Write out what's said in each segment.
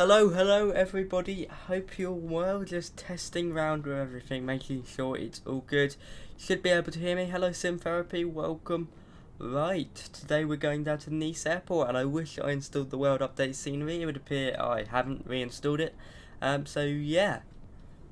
Hello everybody, hope you're well, just testing round with everything, making sure it's all good. Should be able to hear me. Hello Sim Therapy, welcome. Right, today we're going down to Nice Airport and I wish I installed the world update scenery. It would appear I haven't reinstalled it, so yeah,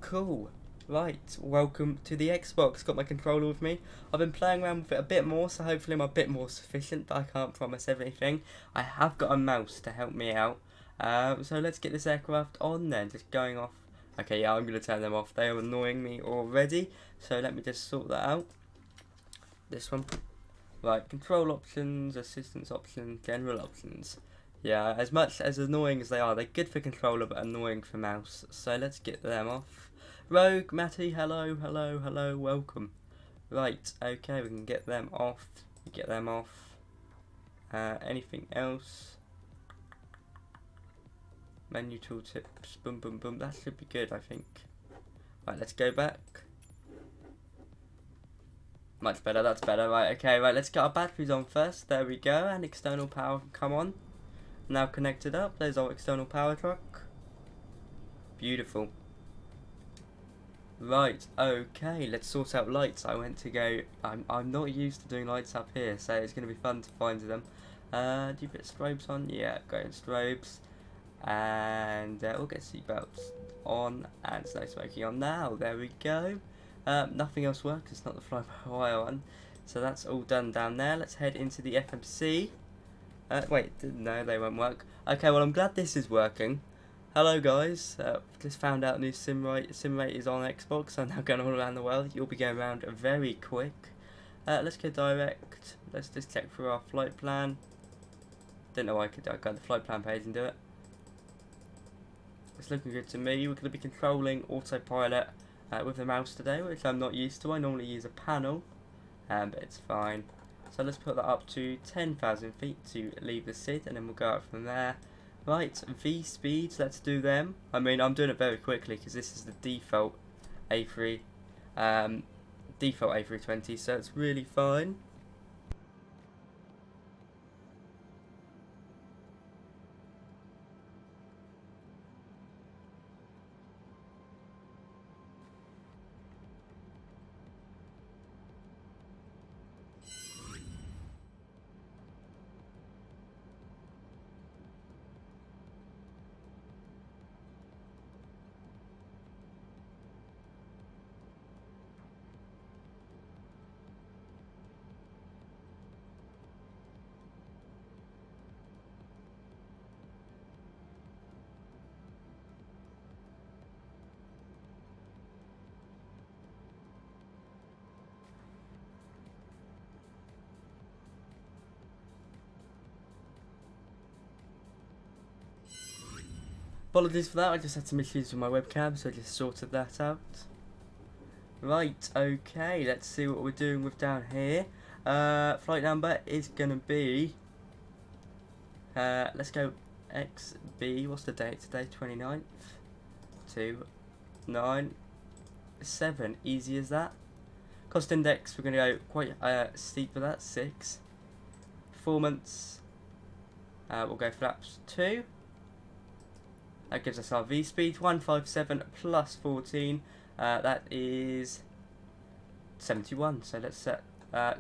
cool. Right, welcome to the Xbox. Got my controller with me. I've been playing around with it a bit more, so hopefully I'm a bit more sufficient, but I can't promise everything. I have got a mouse to help me out. So let's get this aircraft on then, just going off. Okay, yeah, I'm going to turn them off. They are annoying me already, so let me just sort that out. This one. Right, control options, assistance options, general options. Yeah, as much as annoying as they are, they're good for controller but annoying for mouse. So let's get them off. Rogue, Matty, hello, welcome. Right, okay, we can get them off. Anything else? Menu tooltips, boom, that should be good, I think. Right, let's go back. Much better, that's better. Right, okay, right, let's get our batteries on first. There we go, and external power can come on. Now connected up, there's our external power truck. Beautiful. Right, okay, let's sort out lights. I'm not used to doing lights up here, so it's going to be fun to find them. Do you put strobes on? Yeah, go in strobes. And we'll get seatbelts on and no smoking on now. There we go. Nothing else works, it's not the flybywire one. So that's all done down there. Let's head into the FMC. Wait, no, they won't work. Okay, well, I'm glad this is working. Hello guys, just found out new sim rate is on Xbox. I'm now going all around the world. You'll be going around very quick. Let's go direct. Let's just check through our flight plan. Didn't know I could go to the flight plan page and do it. It's looking good to me. We're going to be controlling autopilot with the mouse today, which I'm not used to. I normally use a panel, but it's fine. So let's put that up to 10,000 feet to leave the SID, and then we'll go up from there. Right, V speeds, let's do them. I mean, I'm doing it very quickly because this is the default A320, so it's really fine. Apologies for that, I just had some issues with my webcam, so I just sorted that out. Right, okay, let's see what we're doing with down here. Flight number is going to be, let's go XB, what's the date today, 29th, 297, easy as that. Cost index, we're going to go quite steep for that, 6. Performance, we'll go flaps 2. That gives us our V speed, 157 plus 14, that is 71. So let's set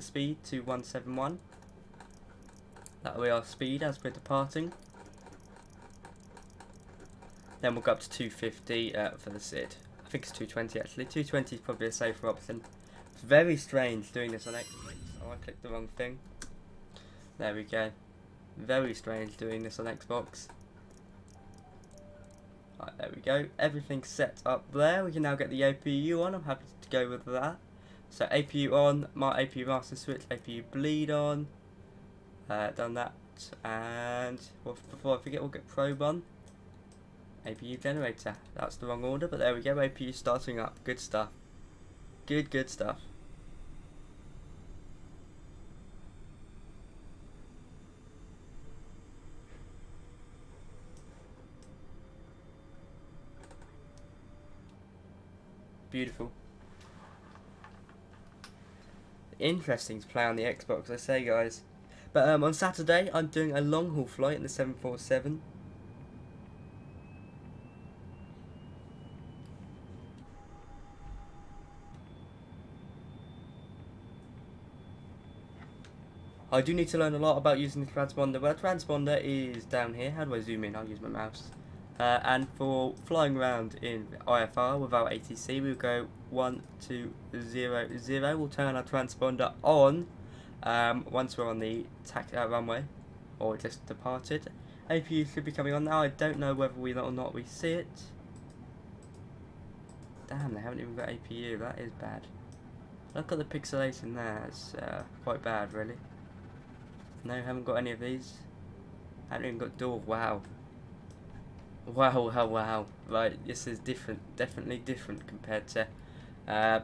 speed to 171. That'll be our speed as we're departing. Then we'll go up to 250 for the SID. I think it's 220 actually. 220 is probably a safer option. It's very strange doing this on Xbox. Oh, I clicked the wrong thing. There we go. Very strange doing this on Xbox. Right, there we go. Everything's set up there. We can now get the APU on. I'm happy to go with that. So APU on, my APU master switch, APU bleed on. Done that. And before I forget, we'll get probe on. APU generator. That's the wrong order, but there we go. APU starting up. Good stuff. Good stuff. Beautiful. Interesting to play on the Xbox, I say, guys. But on Saturday, I'm doing a long haul flight in the 747. I do need to learn a lot about using the transponder. Well, the transponder is down here. How do I zoom in? I'll use my mouse. And for flying around in IFR without ATC, we'll go 1200. We'll turn our transponder on once we're on the runway, or just departed. APU should be coming on now. I don't know whether or not we see it. Damn, they haven't even got APU. That is bad. Look at the pixelation there. It's quite bad, really. No, haven't got any of these. Haven't even got door. Wow. Wow. Right, this is different. Definitely different compared to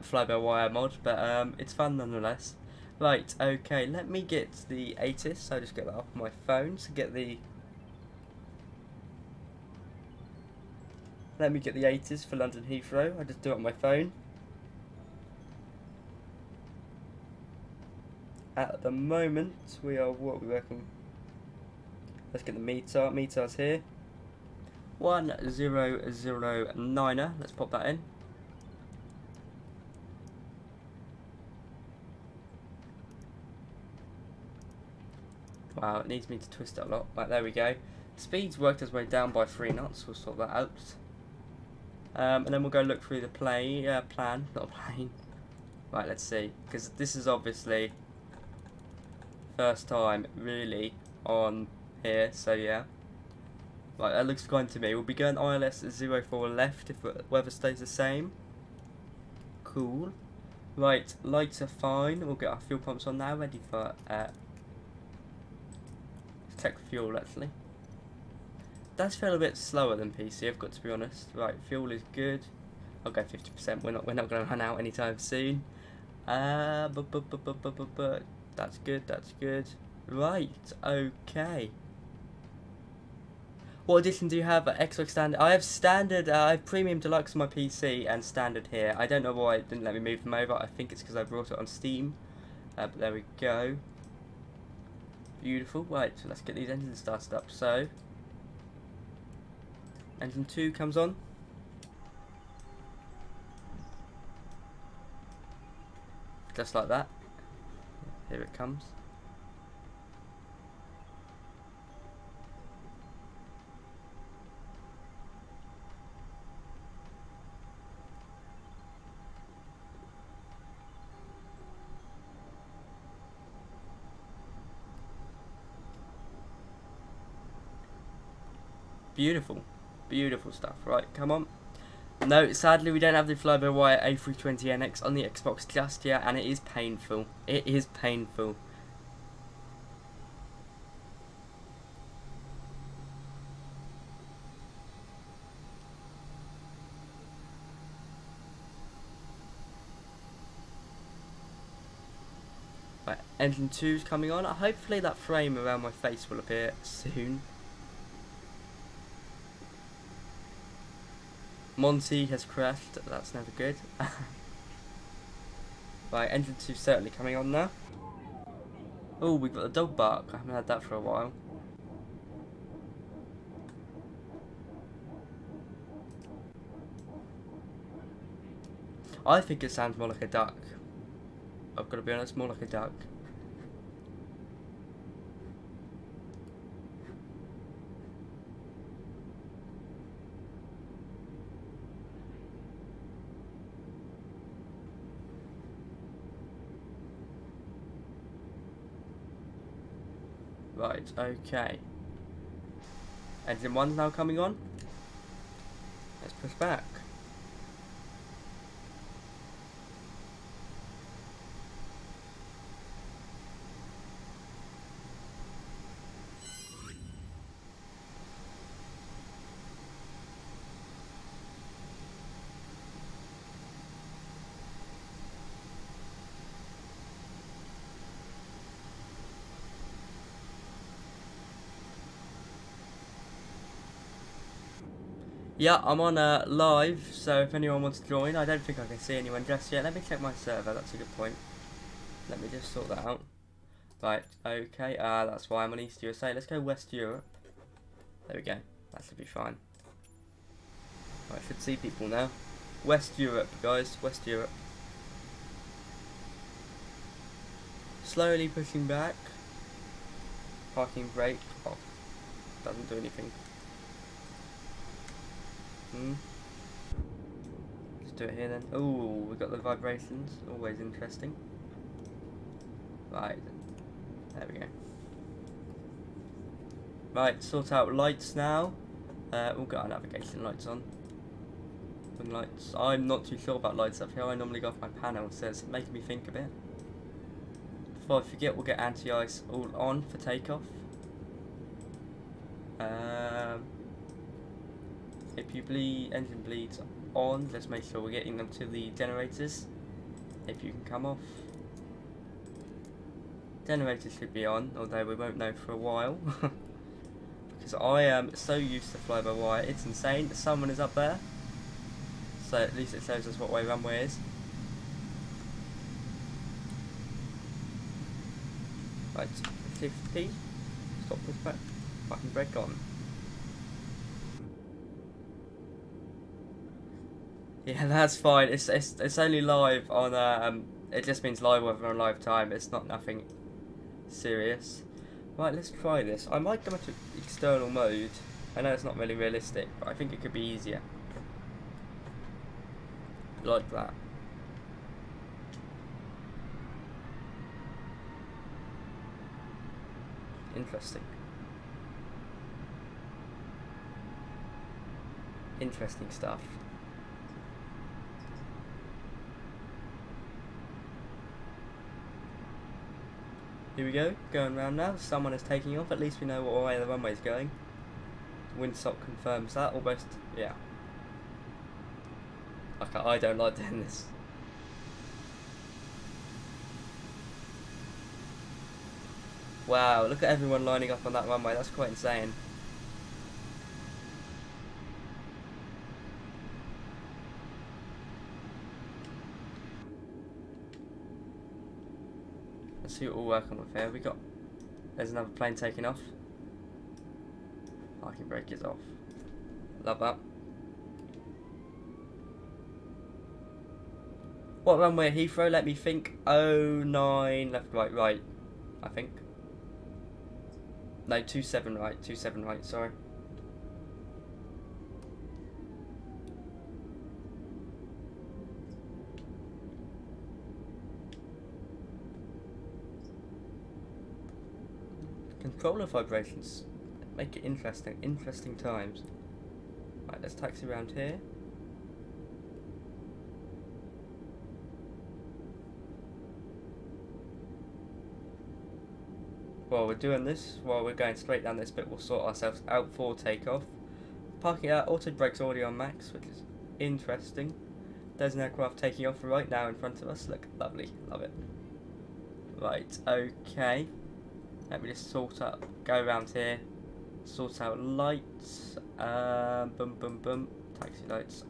fly-by-wire mod, but it's fun nonetheless. Right, okay, let me get the ATIS. So I'll just get that off my phone to get the... Let me get the ATIS for London Heathrow. I'll just do it on my phone. At the moment, we are working. Let's get the meter. Meter's here. 1009er. Let's pop that in. Wow, it needs me to twist it a lot. Right, there we go. Speed's worked its way down by 3 knots. We'll sort that out. And then we'll go look through the plan. Not plane. Right, let's see. Because this is obviously first time really on here, so yeah. Right, that looks fine to me. We'll be going ILS 04 left if weather stays the same. Cool. Right, lights are fine. We'll get our fuel pumps on now, ready for check fuel actually. Does feel a bit slower than PC, I've got to be honest. Right, fuel is good. I'll go 50%. We're not going to run out anytime soon. That's good. That's good. Right. Okay. What edition do you have? Extra standard. I have standard. I have premium deluxe on my PC and standard here. I don't know why it didn't let me move them over. I think it's because I brought it on Steam. But there we go. Beautiful. Right. So let's get these engines started up. So engine 2 comes on. Just like that. Here it comes. Beautiful. Beautiful stuff. Right, come on. No, sadly we don't have the fly-by-wire A320NX on the Xbox just yet, and it is painful. It is painful. Right, engine 2's coming on. Hopefully that frame around my face will appear soon. Monty has crashed, that's never good. Right, engine 2 certainly coming on now. Oh, we've got the dog bark. I haven't had that for a while. I think it sounds more like a duck. I've got to be honest, more like a duck. Right, okay. Engine 1's now coming on. Let's push back. Yeah, I'm on live, so if anyone wants to join, I don't think I can see anyone just yet. Let me check my server, that's a good point. Let me just sort that out. Right, okay, that's why I'm on East USA. Let's go West Europe. There we go, that should be fine. Right, I should see people now. West Europe, guys, West Europe. Slowly pushing back. Parking brake. Oh, doesn't do anything. Let's do it here then. Oh, we got the vibrations. Always interesting. Right. There we go. Right, sort out lights now. We'll get our navigation lights on. Wing lights. I'm not too sure about lights up here. I normally go off my panel, so it's making me think a bit. Before I forget, we'll get anti-ice all on for takeoff. If engine bleeds on, let's make sure we're getting them to the generators. If you can come off. Generators should be on, although we won't know for a while. Because I am so used to fly-by-wire, it's insane. Someone is up there. So at least it shows us what way runway is. Right, 50. Stop pushback. Fucking brake on. Yeah, that's fine. It's only live on it just means live weather on live time. It's not nothing serious. Right, let's try this. I might go into external mode. I know it's not really realistic, but I think it could be easier. Like that. Interesting. Interesting stuff. Here we go, going round now. Someone is taking off. At least we know what way the runway is going. Windsock confirms that almost. Yeah. Okay, I don't like doing this. Wow, look at everyone lining up on that runway. That's quite insane. Let's see what we're working with here. There's another plane taking off. Parking brake is off. Love that. What runway at Heathrow? Let me think. 09 left, right, I think. No, 27 right, sorry. Controller vibrations make it interesting times. Right, let's taxi around here. While we're doing this, while we're going straight down this bit, we'll sort ourselves out for takeoff. Parking out, auto brake's already on max, which is interesting. There's an aircraft taking off right now in front of us. Look, lovely, love it. Right, okay. Let me just go around here, sort out lights. Boom. Taxi lights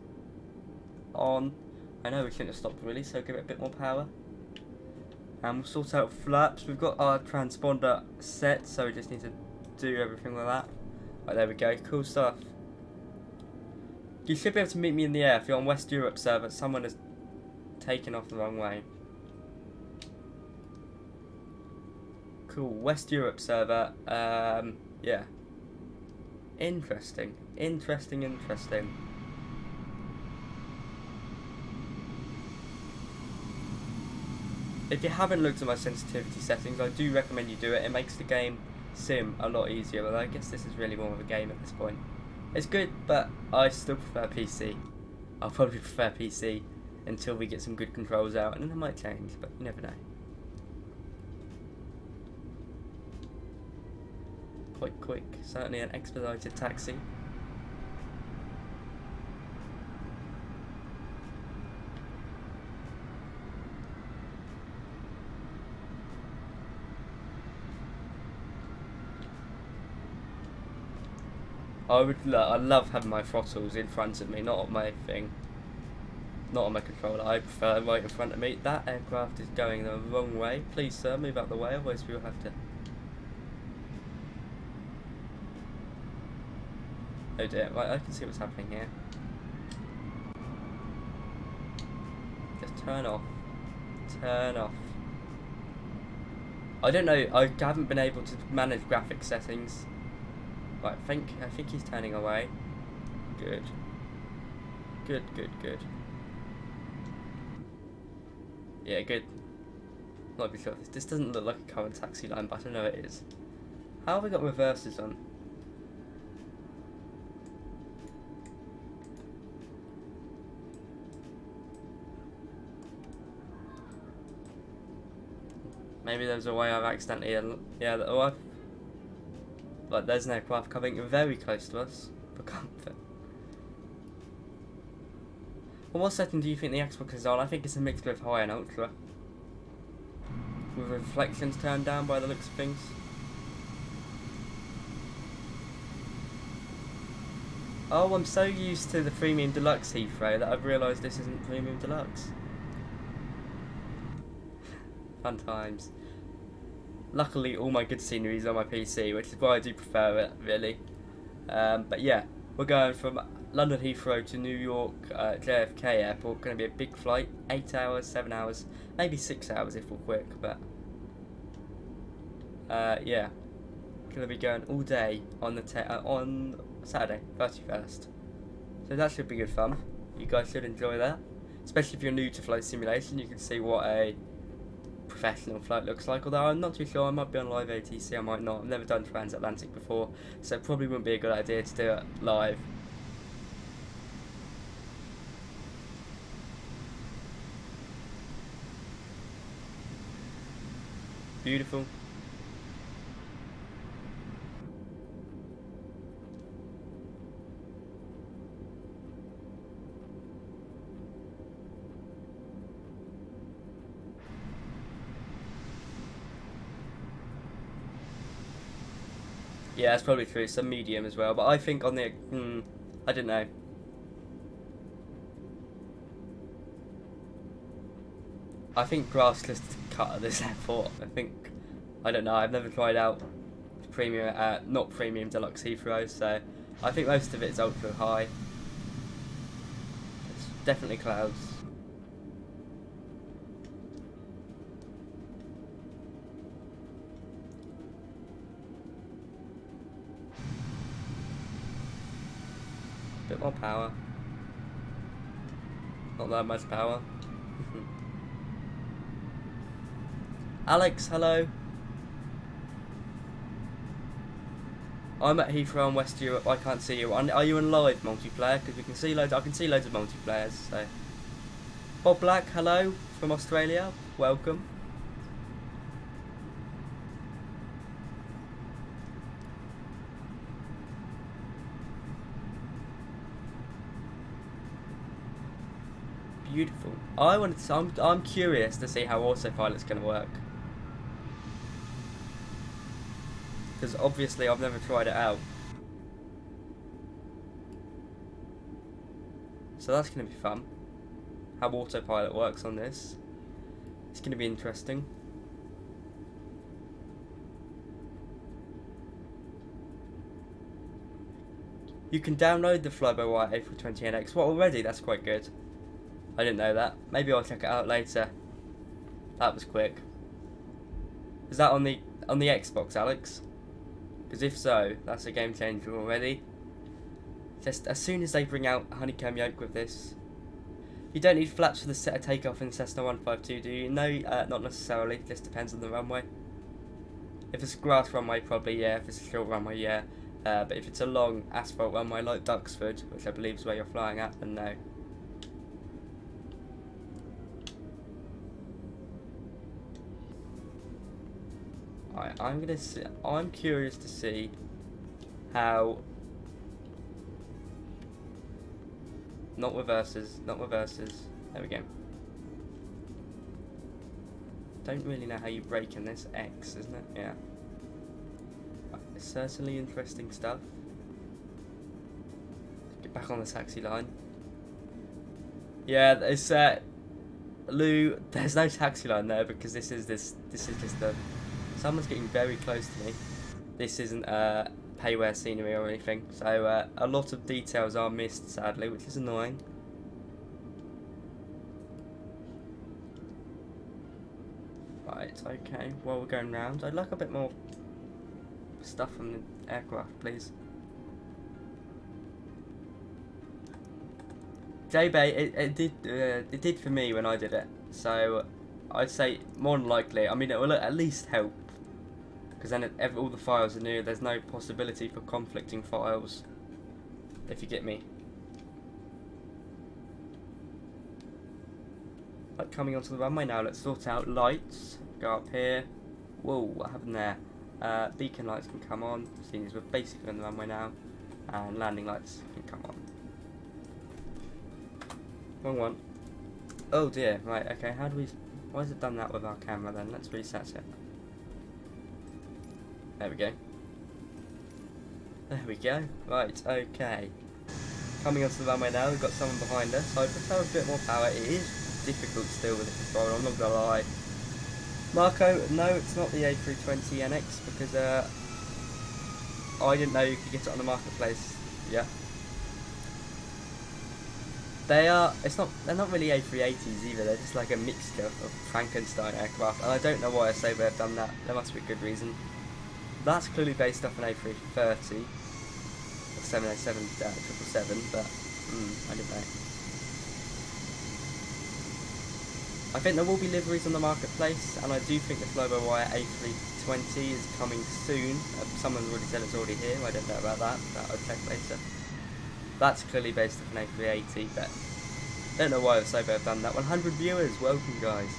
on. I know we shouldn't have stopped really, so give it a bit more power. And we'll sort out flaps. We've got our transponder set, so we just need to do everything with that. Right, there we go. Cool stuff. You should be able to meet me in the air if you're on West Europe server. Someone has taken off the wrong way. Cool. West Europe server. Yeah. Interesting. If you haven't looked at my sensitivity settings, I do recommend you do it. It makes the game sim a lot easier, but I guess this is really more of a game at this point. It's good, but I still prefer PC. I'll probably prefer PC until we get some good controls out, and then it might change, but you never know. Quite quick, certainly an expedited taxi. I love having my throttles in front of me, not on my thing, not on my controller. I prefer right in front of me. That aircraft is going the wrong way. Please, sir, move out the way, otherwise we'll have to. Oh dear. Right, I can see what's happening here. Just turn off. I don't know. I haven't been able to manage graphic settings. Right, I think he's turning away. Good. Good. Yeah, good. Not be sure. This doesn't look like a current taxi line, but I know it is. How have we got reverses on? Maybe there's a way I've accidentally... Yeah, like there's an aircraft coming very close to us for comfort. Well, what setting do you think the Xbox is on? I think it's a mixture of high and ultra. With reflections turned down by the looks of things. Oh, I'm so used to the Premium Deluxe Heathrow that I've realised this isn't Premium Deluxe. Fun times. Luckily, all my good scenery is on my PC, which is why I do prefer it, really. But yeah, we're going from London Heathrow to New York JFK Airport. Going to be a big flight, 8 hours, 7 hours, maybe 6 hours if we're quick. But yeah, going to be going all day on the on Saturday, 31st. So that should be good fun. You guys should enjoy that, especially if you're new to flight simulation. You can see what a professional flight looks like, although I'm not too sure. I might be on live ATC, I might not. I've never done transatlantic before, so it probably wouldn't be a good idea to do it live. Beautiful. Yeah, that's probably true. Some medium as well, but I think on the I don't know. I think grass just cut at this airport. I don't know. I've never tried out premium, not Premium Deluxe Heathrow, so I think most of it is ultra high. It's definitely clouds. Bit more power. Not that much power. Alex, hello. I'm at Heathrow in West Europe. I can't see you. Are you in live multiplayer? Because we can see loads. I can see loads of multiplayers. So, Bob Black, hello from Australia. Welcome. Beautiful. I'm curious to see how autopilot's going to work, because obviously I've never tried it out. So that's going to be fun. How autopilot works on this. It's going to be interesting. You can download the flybywire A320NX. What, already? That's quite good. I didn't know that. Maybe I'll check it out later. That was quick. Is that on the Xbox, Alex? Because if so, that's a game changer already. Just as soon as they bring out honeycomb yoke with this. You don't need flaps for the set of takeoff in Cessna 152, do you? No, not necessarily. It just depends on the runway. If it's a grass runway, probably yeah. If it's a short runway, yeah. But if it's a long asphalt runway like Duxford, which I believe is where you're flying at, then no. I'm curious to see how. Not reverses. There we go. Don't really know how you brake in this. X, isn't it? Yeah. It's certainly interesting stuff. Get back on the taxi line. Yeah, it's Lou. There's no taxi line there because this is just the. Someone's getting very close to me. This isn't payware scenery or anything, so a lot of details are missed, sadly, which is annoying. Right, okay, while we're going round, I'd like a bit more stuff from the aircraft, please. J-Bay, it did for me when I did it, so I'd say more than likely, I mean it will at least help, because then all the files are new, there's no possibility for conflicting files, if you get me. Right, coming onto the runway now, let's sort out lights, go up here, whoa, what happened there? Beacon lights can come on, seeing as we're basically on the runway now, and landing lights can come on. Wrong one. Oh dear, right, okay, why has it done that with our camera then? Let's reset it. There we go. There we go. Right, okay. Coming onto the runway now, we've got someone behind us. I prefer a bit more power. It is difficult still with the controller, I'm not gonna lie. Marco, no, it's not the A320 NX because I didn't know you could get it on the marketplace. Yeah. They're not really A380s either, they're just like a mixture of Frankenstein aircraft, and I don't know why I say they've done that, there must be a good reason. That's clearly based off an A330, or 787, 777, but, I don't know. I think there will be liveries on the marketplace, and I do think the flybywire A320 is coming soon. Someone already said it's already here, I don't know about that, but I'll check later. That's clearly based off an A380, but don't know why Sobo have done that. 100 viewers, welcome guys.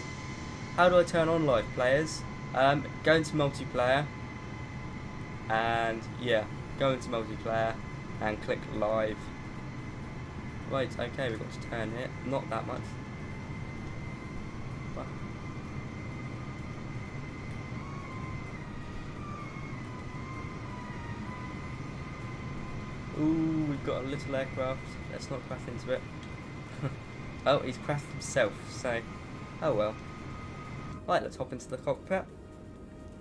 How do I turn on live players? Go into multiplayer, and yeah, go into multiplayer and click live. Right, okay, we've got to turn it, not that much. Ooh, we've got a little aircraft. Let's not crash into it. Oh, he's crashed himself, so oh well. Right, let's hop into the cockpit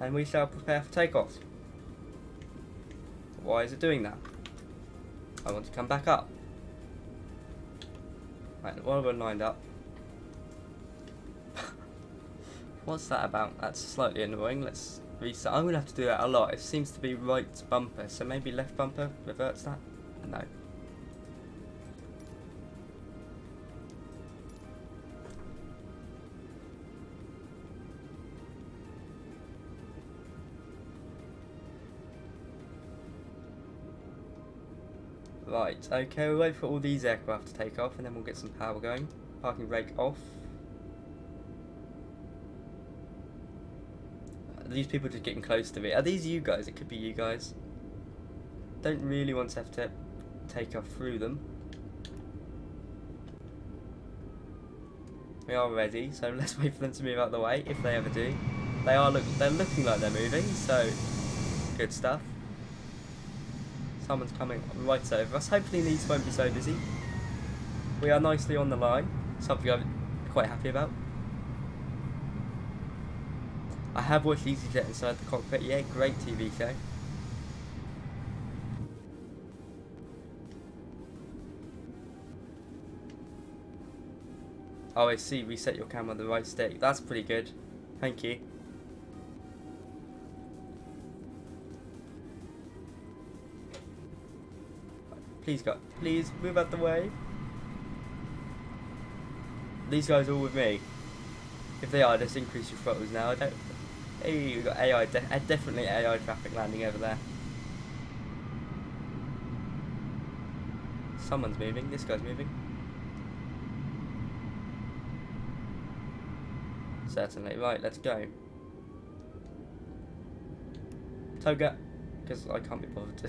and we shall prepare for takeoff. Why is it doing that? I want to come back up. Right, while we're lined up. What's that about? That's slightly annoying. Let's reset. I'm going to have to do that a lot. It seems to be right bumper, so maybe left bumper reverts that? No. Right, okay, we'll wait for all these aircraft to take off and then we'll get some power going. Parking brake off. These people just getting close to me. Are these you guys? It could be you guys. Don't really want to have to take off through them. We are ready, so let's wait for them to move out of the way, if they ever do. They're looking like they're moving, so good stuff. Someone's coming right over us. Hopefully these won't be so busy. We are nicely on the line, something I'm quite happy about. I have watched EasyJet inside the cockpit. Yeah, great TV show. Oh, I see. Reset your camera on the right stick. That's pretty good. Thank you. Please, God. Please move out the way. These guys are all with me. If they are, just increase your throttles now. I don't. Hey, we've got AI. Definitely AI traffic landing over there. Someone's moving. This guy's moving. Certainly. Right, let's go. Toga, because I can't be bothered to.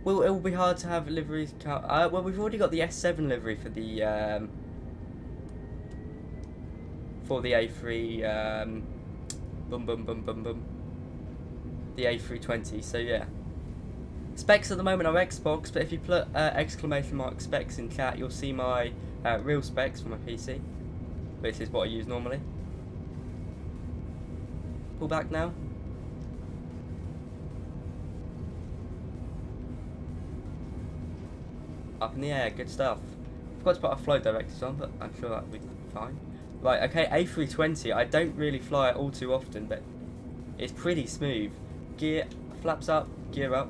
Well, it will be hard to have liveries. Well, we've already got the S7 livery for the A3. The A320. So yeah. Specs at the moment are Xbox, but if you put exclamation mark specs in chat, you'll see my real specs for my PC, which is what I use normally. Pull back now. Up in the air, good stuff. Forgot to put our flow directors on, but I'm sure that'll be fine. Right, okay, A320, I don't really fly it all too often, but it's pretty smooth. Gear, flaps up, gear up,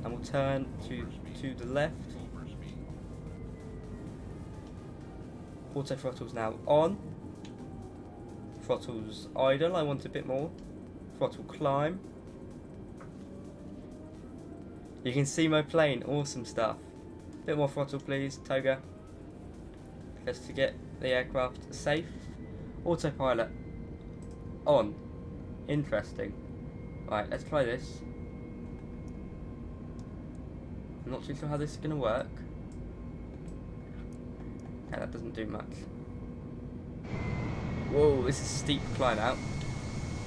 and we'll turn to the left. Auto throttle's now on. Throttle's idle, I want a bit more. Throttle climb. You can see my plane, awesome stuff. Bit more throttle please, Toga. Just to get the aircraft safe. Autopilot on. Interesting. Right, let's try this. I'm not too sure how this is going to work. Okay, that doesn't do much. Whoa, this is a steep climb out.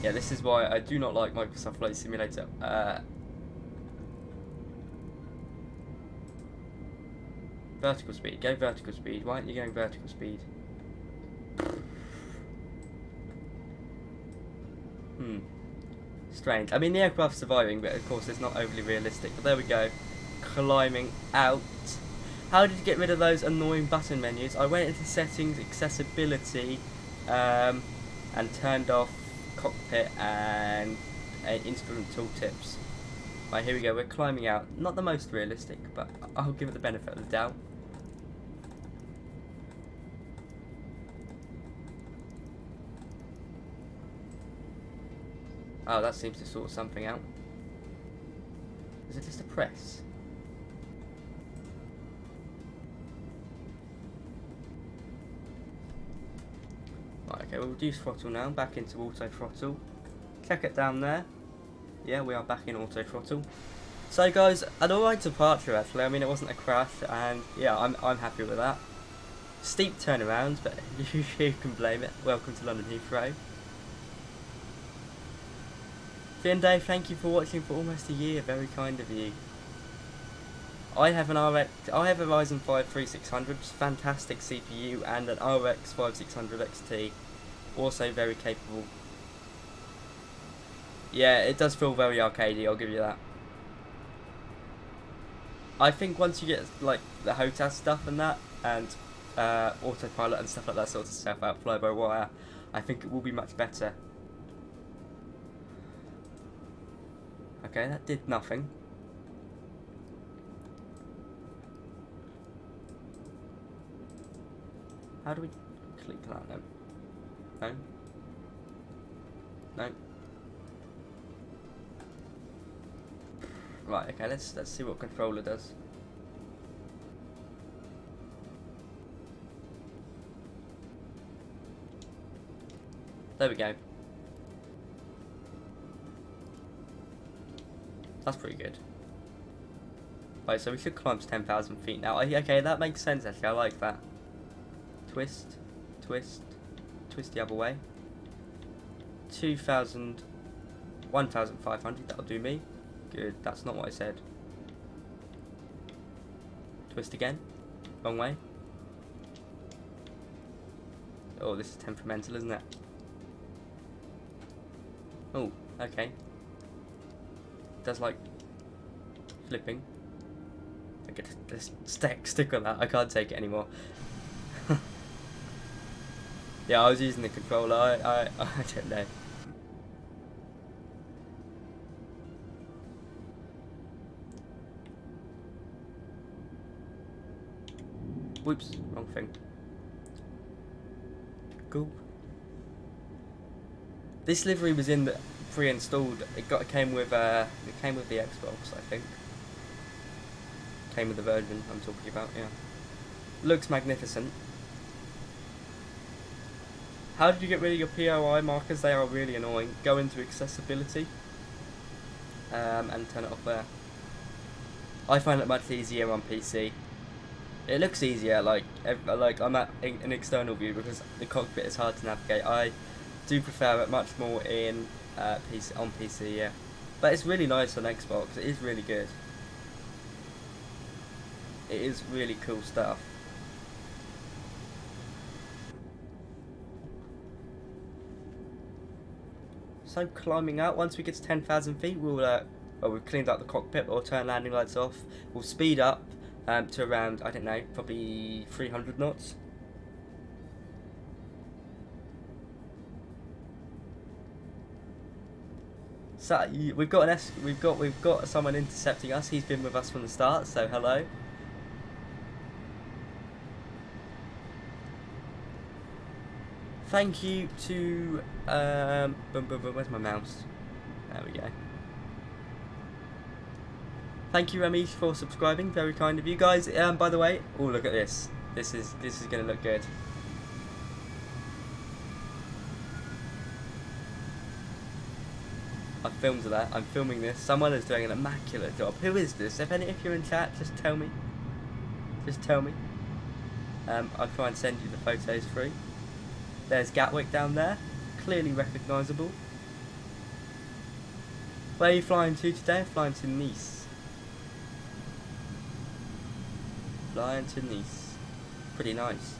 Yeah, this is why I do not like Microsoft Flight Simulator. Vertical speed, go vertical speed. Why aren't you going vertical speed? Strange. I mean, the aircraft's surviving, but of course it's not overly realistic. But there we go. Climbing out. How did you get rid of those annoying button menus? I went into settings, accessibility, and turned off cockpit and instrument tooltips. Right, here we go. We're climbing out. Not the most realistic, but I'll give it the benefit of the doubt. Oh, that seems to sort something out. Is it just a press? Right, okay, we'll reduce throttle now, back into auto throttle. Check it down there. Yeah, we are back in auto throttle. So guys, an alright departure actually. I mean, it wasn't a crash, and yeah, I'm happy with that. Steep turnaround, but you can blame it. Welcome to London Heathrow. Fiende, thank you for watching for almost a year. Very kind of you. I have a Ryzen 5 3600, fantastic CPU, and an RX 5600 XT, also very capable. Yeah, it does feel very arcadey, I'll give you that. I think once you get like the HOTAS stuff and that, and autopilot and stuff like that sort of stuff out, fly-by-wire, I think it will be much better. Okay, that did nothing. How do we click that then? No? No? Right, okay, let's see what controller does. There we go. That's pretty good. Right, so we should climb to 10,000 feet now. Okay, that makes sense actually, I like that. Twist, twist, twist the other way. 2,000, 1,500, that'll do me. Good, that's not what I said. Twist again, wrong way. Oh, this is temperamental, isn't it? Oh, okay. Does like flipping. I get this stick on that. I can't take it anymore. Yeah, I was using the controller. I don't know. Whoops, wrong thing. Cool. This livery was in the pre-installed. It came with the Xbox, I think. Came with the version I'm talking about. Yeah. Looks magnificent. How did you get rid of your POI markers? They are really annoying. Go into accessibility and turn it off there. I find it much easier on PC. It looks easier, like I'm at an external view because the cockpit is hard to navigate. I do prefer it much more in PC, yeah. But it's really nice on Xbox. It is really good. It is really cool stuff. So climbing out, once we get to 10,000 feet, well, we've cleaned up the cockpit, but we'll turn landing lights off. We'll speed up to around, I don't know, probably 300 knots. So we've got someone intercepting us. He's been with us from the start. So hello. Thank you to where's my mouse? There we go. Thank you, Remy, for subscribing. Very kind of you guys. By the way, oh look at this. This is gonna look good. I filmed that. I'm filming this. Someone is doing an immaculate job. Who is this? If you're in chat, just tell me. Just tell me. I'll try and send you the photos through. There's Gatwick down there, clearly recognisable. Where are you flying to today? Flying to Nice. Flying to Nice. Pretty nice.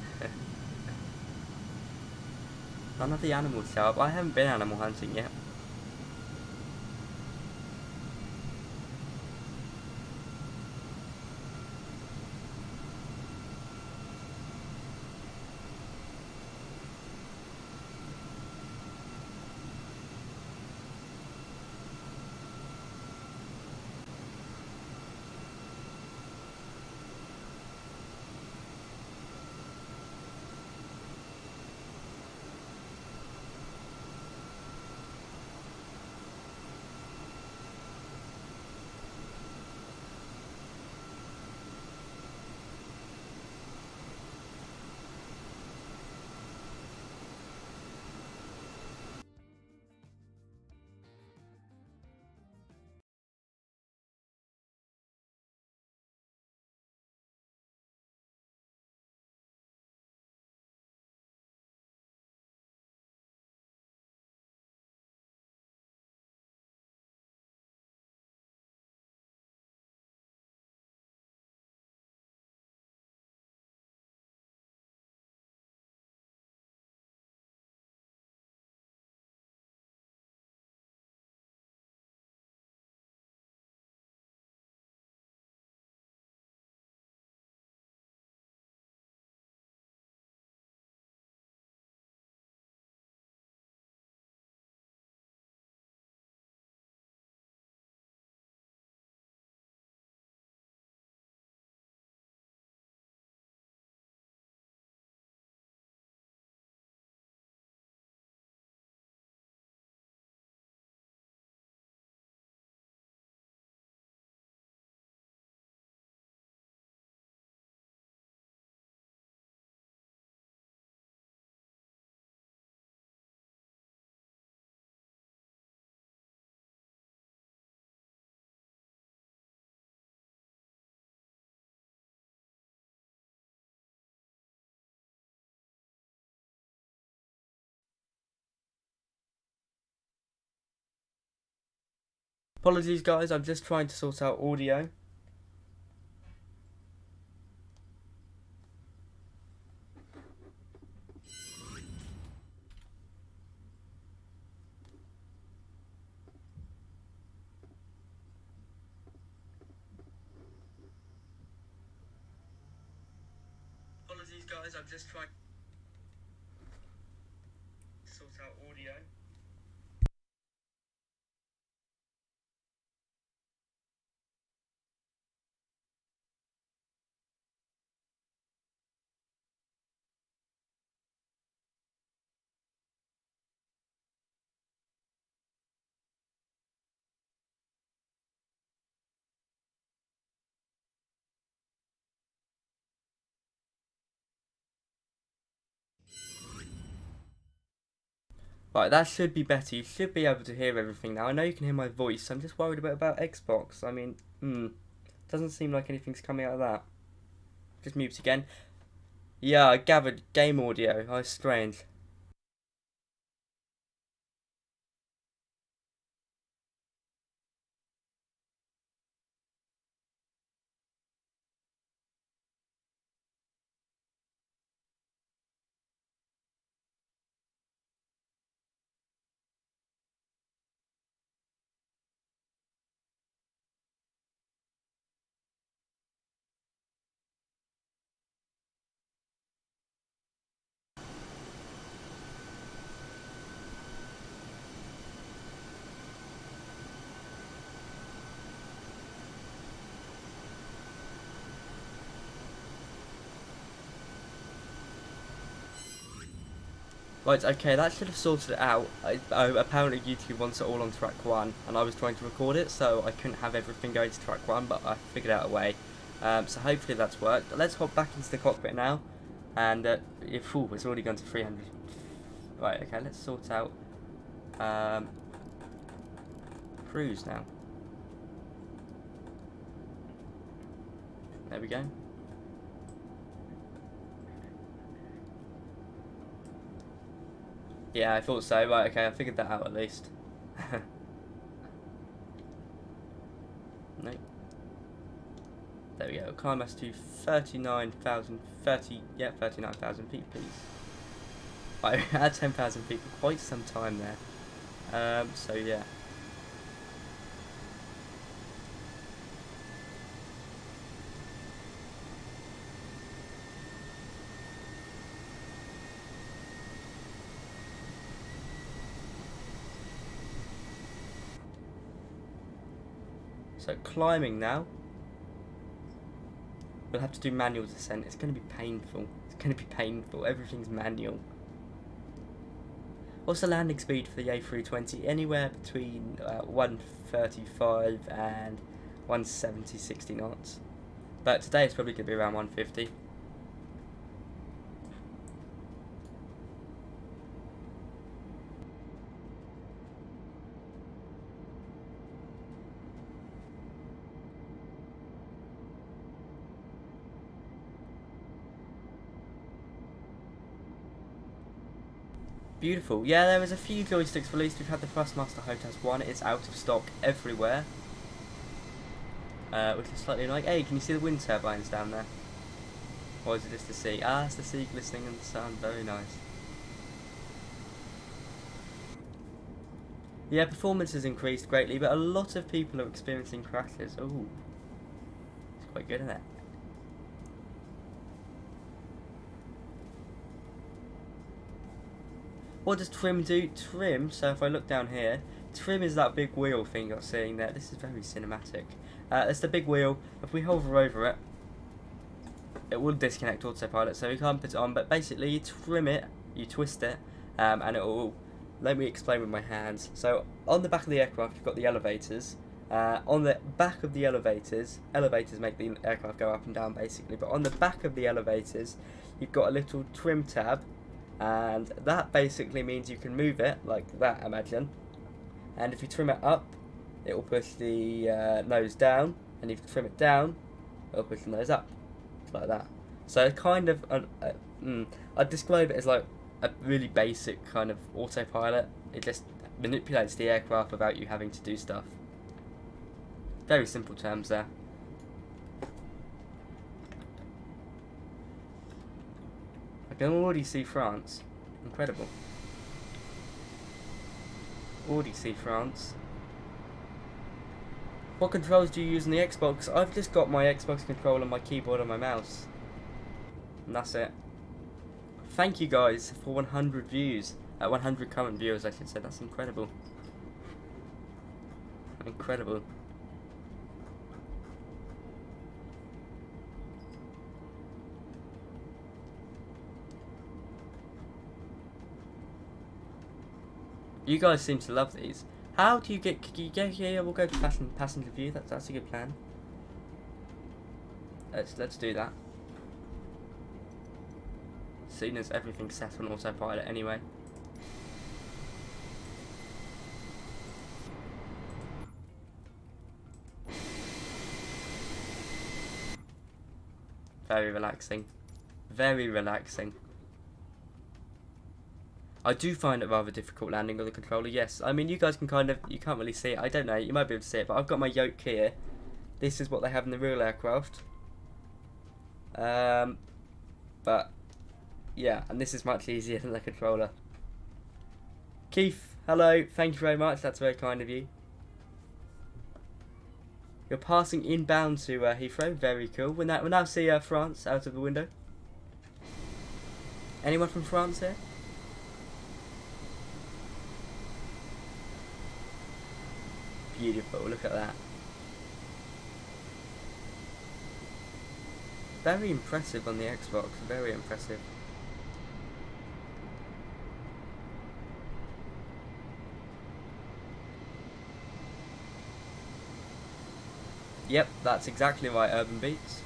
None of the animals show up. I haven't been animal hunting yet. Apologies guys, I'm just trying to sort out audio. Apologies guys, I'm just trying to sort out audio. Right, that should be better. You should be able to hear everything now. I know you can hear my voice. I'm just worried about Xbox. I mean, doesn't seem like anything's coming out of that. Just mute again. Yeah, I gathered game audio. Oh, strange. Right, okay, that should have sorted it out. Apparently YouTube wants it all on track 1, and I was trying to record it, so I couldn't have everything going to track 1, but I figured out a way. So hopefully that's worked. Let's hop back into the cockpit now, and it's already gone to 300. Right, okay, let's sort out cruise now. There we go. Yeah, I thought so. Right, okay, I figured that out at least. Nope. There we go. Climb us to 39,000 feet, please. I had 10,000 feet for quite some time there. So yeah. So climbing now. We'll have to do manual descent. It's going to be painful. It's going to be painful. Everything's manual. What's the landing speed for the A320? Anywhere between 135 and 170, 60 knots. But today it's probably going to be around 150. Beautiful. Yeah, there was a few joysticks released. We've had the Thrustmaster Hotels 1. It's out of stock everywhere. Which is slightly annoying. Hey, can you see the wind turbines down there? Or is it just the sea? Ah, it's the sea glistening in the sun. Very nice. Yeah, performance has increased greatly, but a lot of people are experiencing crashes. Ooh. It's quite good, isn't it? What does trim do? Trim, so if I look down here, trim is that big wheel thing you're seeing there. This is very cinematic. It's the big wheel. If we hover over it, it will disconnect autopilot, so we can't put it on. But basically, you trim it, you twist it, and it will. Let me explain with my hands. So on the back of the aircraft, you've got the elevators. On the back of the elevators make the aircraft go up and down basically. But on the back of the elevators, you've got a little trim tab. And that basically means you can move it like that, imagine. And if you trim it up, it will push the nose down. And if you trim it down, it will push the nose up. Like that. So it's kind of, I'd describe it as like a really basic kind of autopilot. It just manipulates the aircraft without you having to do stuff. Very simple terms there. I can already see France. Incredible. Already see France. What controls do you use on the Xbox? I've just got my Xbox controller, my keyboard and my mouse. And that's it. Thank you guys for 100 views. 100 current viewers, I should say. That's incredible. Incredible. You guys seem to love these. How do you get? Yeah, we'll go to passenger view. That's a good plan. Let's do that. Soon as everything's set on autopilot, anyway. Very relaxing. Very relaxing. I do find it rather difficult landing with the controller, yes. I mean, you guys can you can't really see it. I don't know, you might be able to see it, but I've got my yoke here. This is what they have in the real aircraft. But, yeah, and this is much easier than the controller. Keith, hello, thank you very much, that's very kind of you. You're passing inbound to Heathrow, very cool. We'll now see France out of the window. Anyone from France here? Beautiful, look at that. Very impressive on the Xbox, very impressive. Yep, that's exactly right, Urban Beats.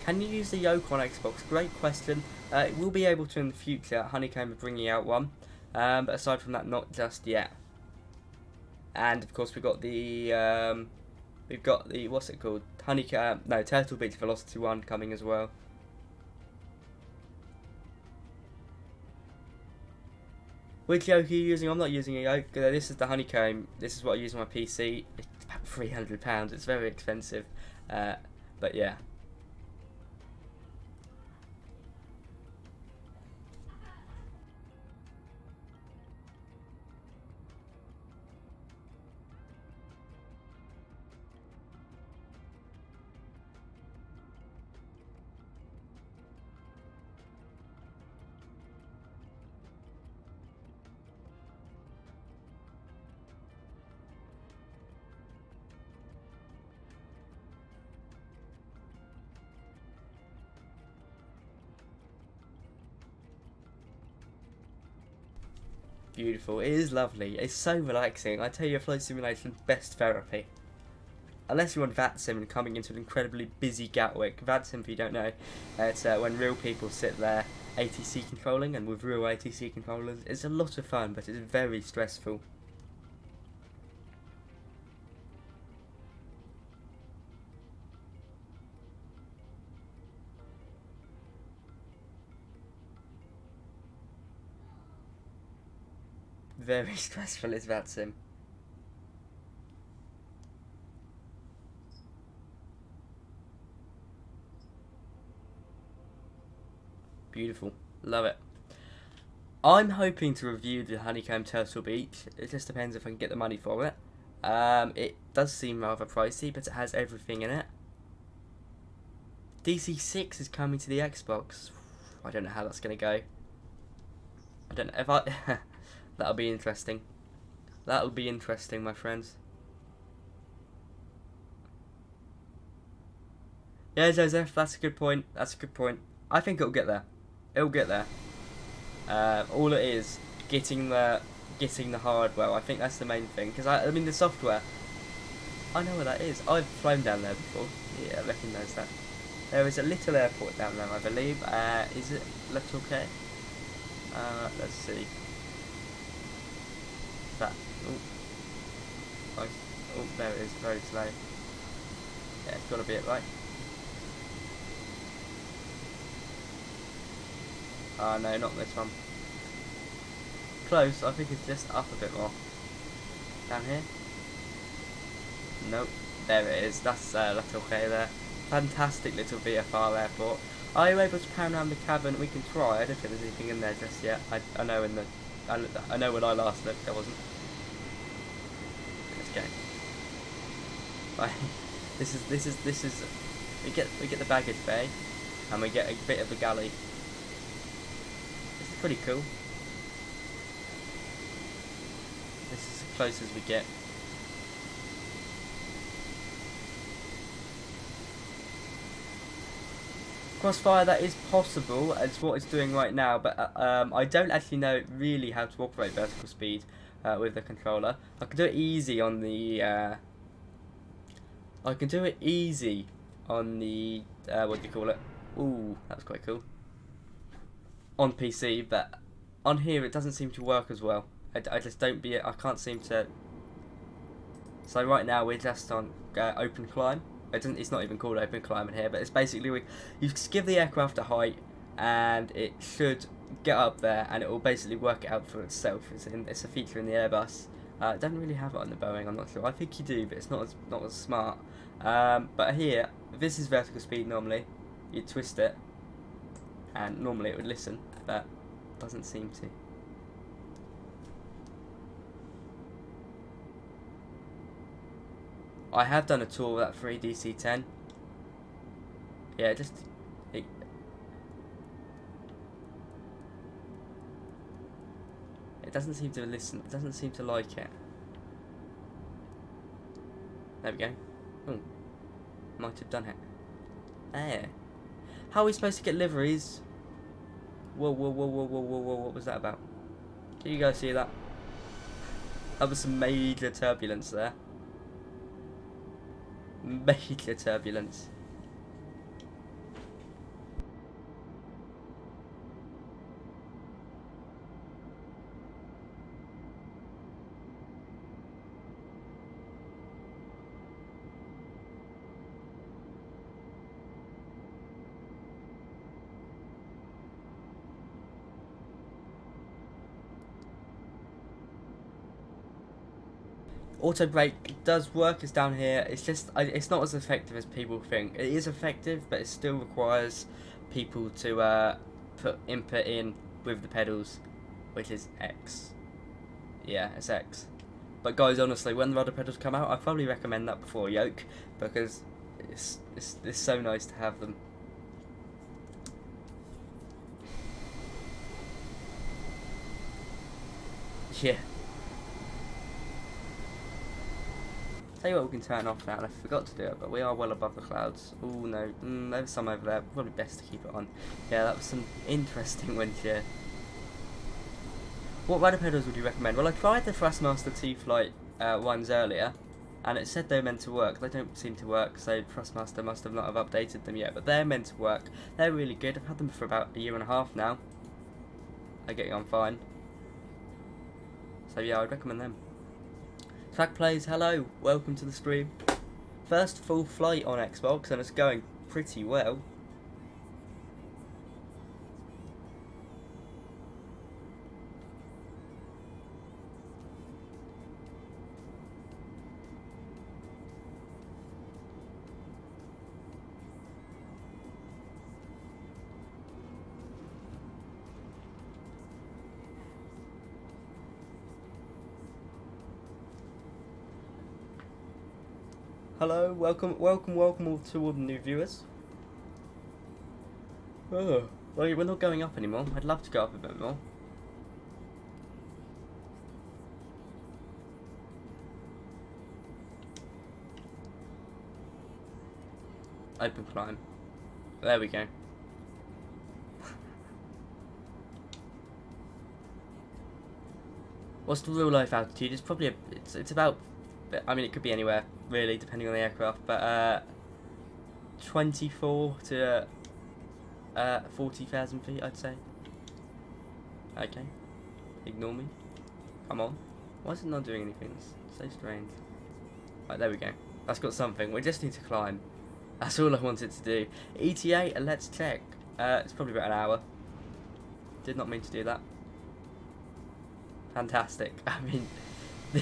Can you use the yoke on Xbox? Great question. We'll be able to in the future. Honeycomb are bringing out one, but aside from that, not just yet. And of course, we've got the what's it called? Honeycomb, no, Turtle Beach Velocity 1 coming as well. Which yoke are you using? I'm not using a yoke. This is the Honeycomb. This is what I use on my PC. It's about £300. It's very expensive, but yeah. Beautiful. It is lovely. It's so relaxing. I tell you, flight simulation, best therapy. Unless you're on VATSIM and coming into an incredibly busy Gatwick. VATSIM, if you don't know, it's when real people sit there ATC controlling, and with real ATC controllers, it's a lot of fun, but it's very stressful. Very stressful is VATSIM. Beautiful. Love it. I'm hoping to review the Honeycomb Turtle Beach. It just depends if I can get the money for it. It does seem rather pricey, but it has everything in it. DC6 is coming to the Xbox. I don't know how that's going to go. I don't know if I... That'll be interesting. That'll be interesting, my friends. Yeah, Joseph, that's a good point. That's a good point. I think it'll get there. It'll get there. All it is getting the hardware. I think that's the main thing. Because I mean the software. I know where that is. I've flown down there before. Yeah, I recognise that. There is a little airport down there, I believe. Is it Little K? Let's see. That. Oh, nice. Oh, there it is. Very slow. Yeah, it's got to be it, right? No, not this one. Close. I think it's just up a bit more. Down here? Nope. There it is. That's Little K there. Fantastic little VFR airport. Are you able to pan around the cabin? We can try. I don't think there's anything in there just yet. I know in the I know when I last looked there wasn't. Let's go. Right. This is we get the baggage bay and we get a bit of the galley. This is pretty cool. This is as close as we get. Crossfire, that is possible. It's what it's doing right now, but I don't actually know really how to operate vertical speed with the controller. I can do it easy on the. I can do it easy on the what do you call it? Ooh, that was quite cool. On PC, but on here it doesn't seem to work as well. I just don't I can't seem to. So right now we're just on open climb. It's not even called open climb in here, but it's basically you give the aircraft a height and it should get up there and it will basically work it out for itself. It's a feature in the Airbus. It doesn't really have it on the Boeing, I'm not sure. I think you do, but it's not as smart. But here, this is vertical speed normally. You twist it and normally it would listen, but it doesn't seem to. I have done a tour of that 3DC-10. Yeah, it doesn't seem to listen. It doesn't seem to like it. There we go. Oh, might have done it. There. How are we supposed to get liveries? Whoa! What was that about? Do you guys see that? That was some major turbulence there. Major turbulence. Auto brake does work, it's down here. It's just it's not as effective as people think. It is effective, but it still requires people to put input in with the pedals, which is X. Yeah, it's X. But guys, honestly, when the rudder pedals come out, I probably recommend that before yoke, because it's so nice to have them. Yeah. Tell you what, we can turn off now. I forgot to do it, but we are well above the clouds. Oh no, there's some over there. Probably best to keep it on. Yeah, that was some interesting wind shear. What rudder pedals would you recommend? Well, I tried the Thrustmaster T-Flight ones earlier, and it said they were meant to work. They don't seem to work, so Thrustmaster must have not have updated them yet. But they're meant to work. They're really good. I've had them for about a year and a half now. They're getting on fine. So yeah, I'd recommend them. Track Plays, hello, welcome to the stream. First full flight on Xbox, and it's going pretty well. Hello, welcome all to all the new viewers. Oh, well, we're not going up anymore. I'd love to go up a bit more. Open climb. There we go. What's the real life altitude? It's probably it's about. I mean, it could be anywhere really, depending on the aircraft. But 24 to 40,000 feet, I'd say. Okay. Ignore me. Come on. Why is it not doing anything? It's so strange. Right, there we go. That's got something. We just need to climb. That's all I wanted to do. ETA, let's check. It's probably about an hour. Did not mean to do that. Fantastic. I mean,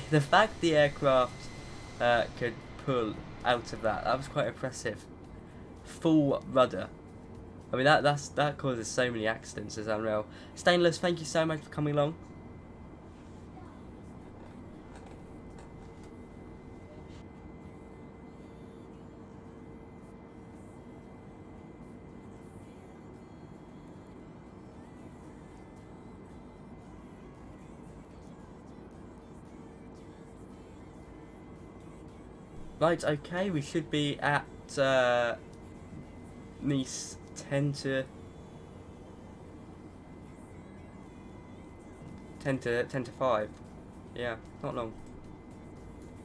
the fact the aircraft could pull out of that was quite impressive. Full rudder. I mean, that causes so many accidents, it's unreal. Stainless, thank you so much for coming along. Right, okay, we should be at Nice 10 to 5. Yeah, not long.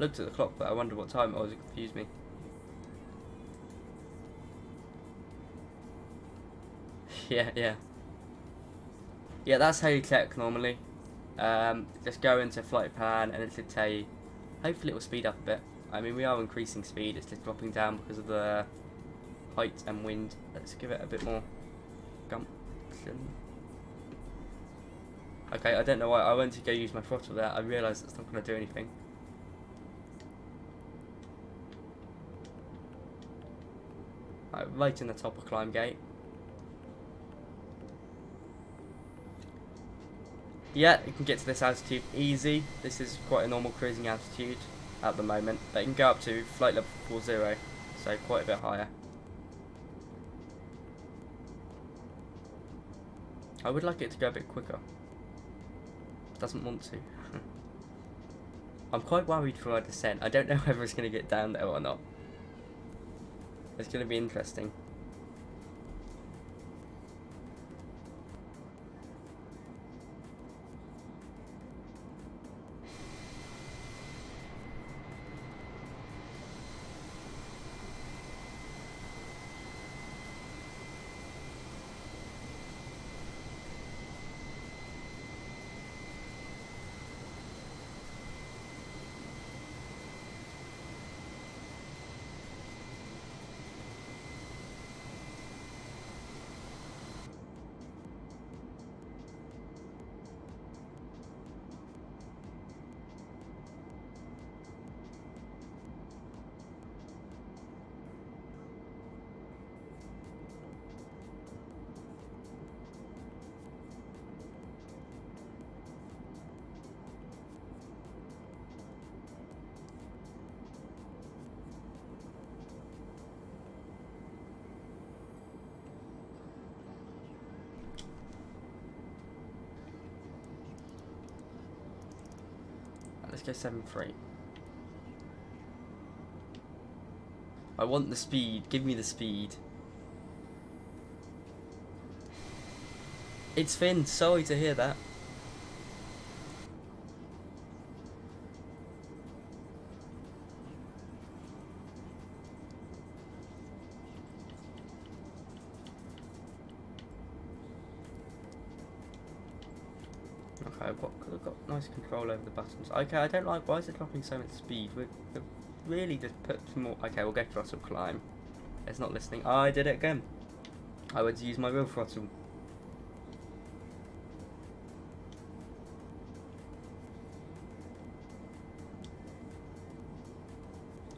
Looked at the clock, but I wonder what time it was. It confused me. Yeah, that's how you check normally. Just go into flight plan and it should tell you. Hopefully it will speed up a bit. I mean, we are increasing speed, it's just dropping down because of the height and wind. Let's give it a bit more gumption. Okay, I don't know why I went to go use my throttle there. I realised it's not going to do anything. Right in the top of climb gate. Yeah, you can get to this altitude easy. This is quite a normal cruising altitude at the moment, but you can go up to flight level 40, so quite a bit higher. I would like it to go a bit quicker. It doesn't want to. I'm quite worried for our descent. I don't know whether it's going to get down there or not. It's going to be interesting. Let's go 7.3. I want the speed. Give me the speed. It's Finn. Sorry to hear that. Okay, I've got nice control over the buttons. Okay, I don't like. Why is it dropping so much speed? We're really just put some more. Okay, we'll go throttle climb. It's not listening. Oh, I did it again. I would use my real throttle.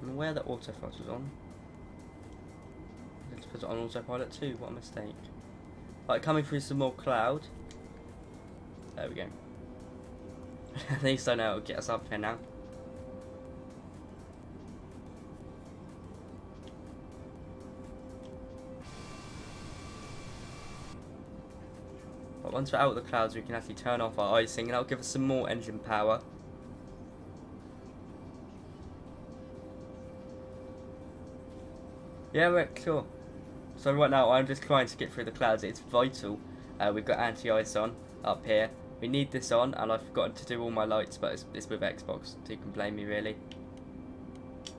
I'm aware that auto throttle's on. Let's put it on autopilot too. What a mistake. Right, coming through some more cloud. There we go. At least I know it'll get us up here now. But once we're out of the clouds, we can actually turn off our icing, and that'll give us some more engine power. Yeah, right, sure. So right now, I'm just trying to get through the clouds. It's vital. We've got anti-ice on up here. We need this on, and I've forgotten to do all my lights, but it's with Xbox, so you can blame me really.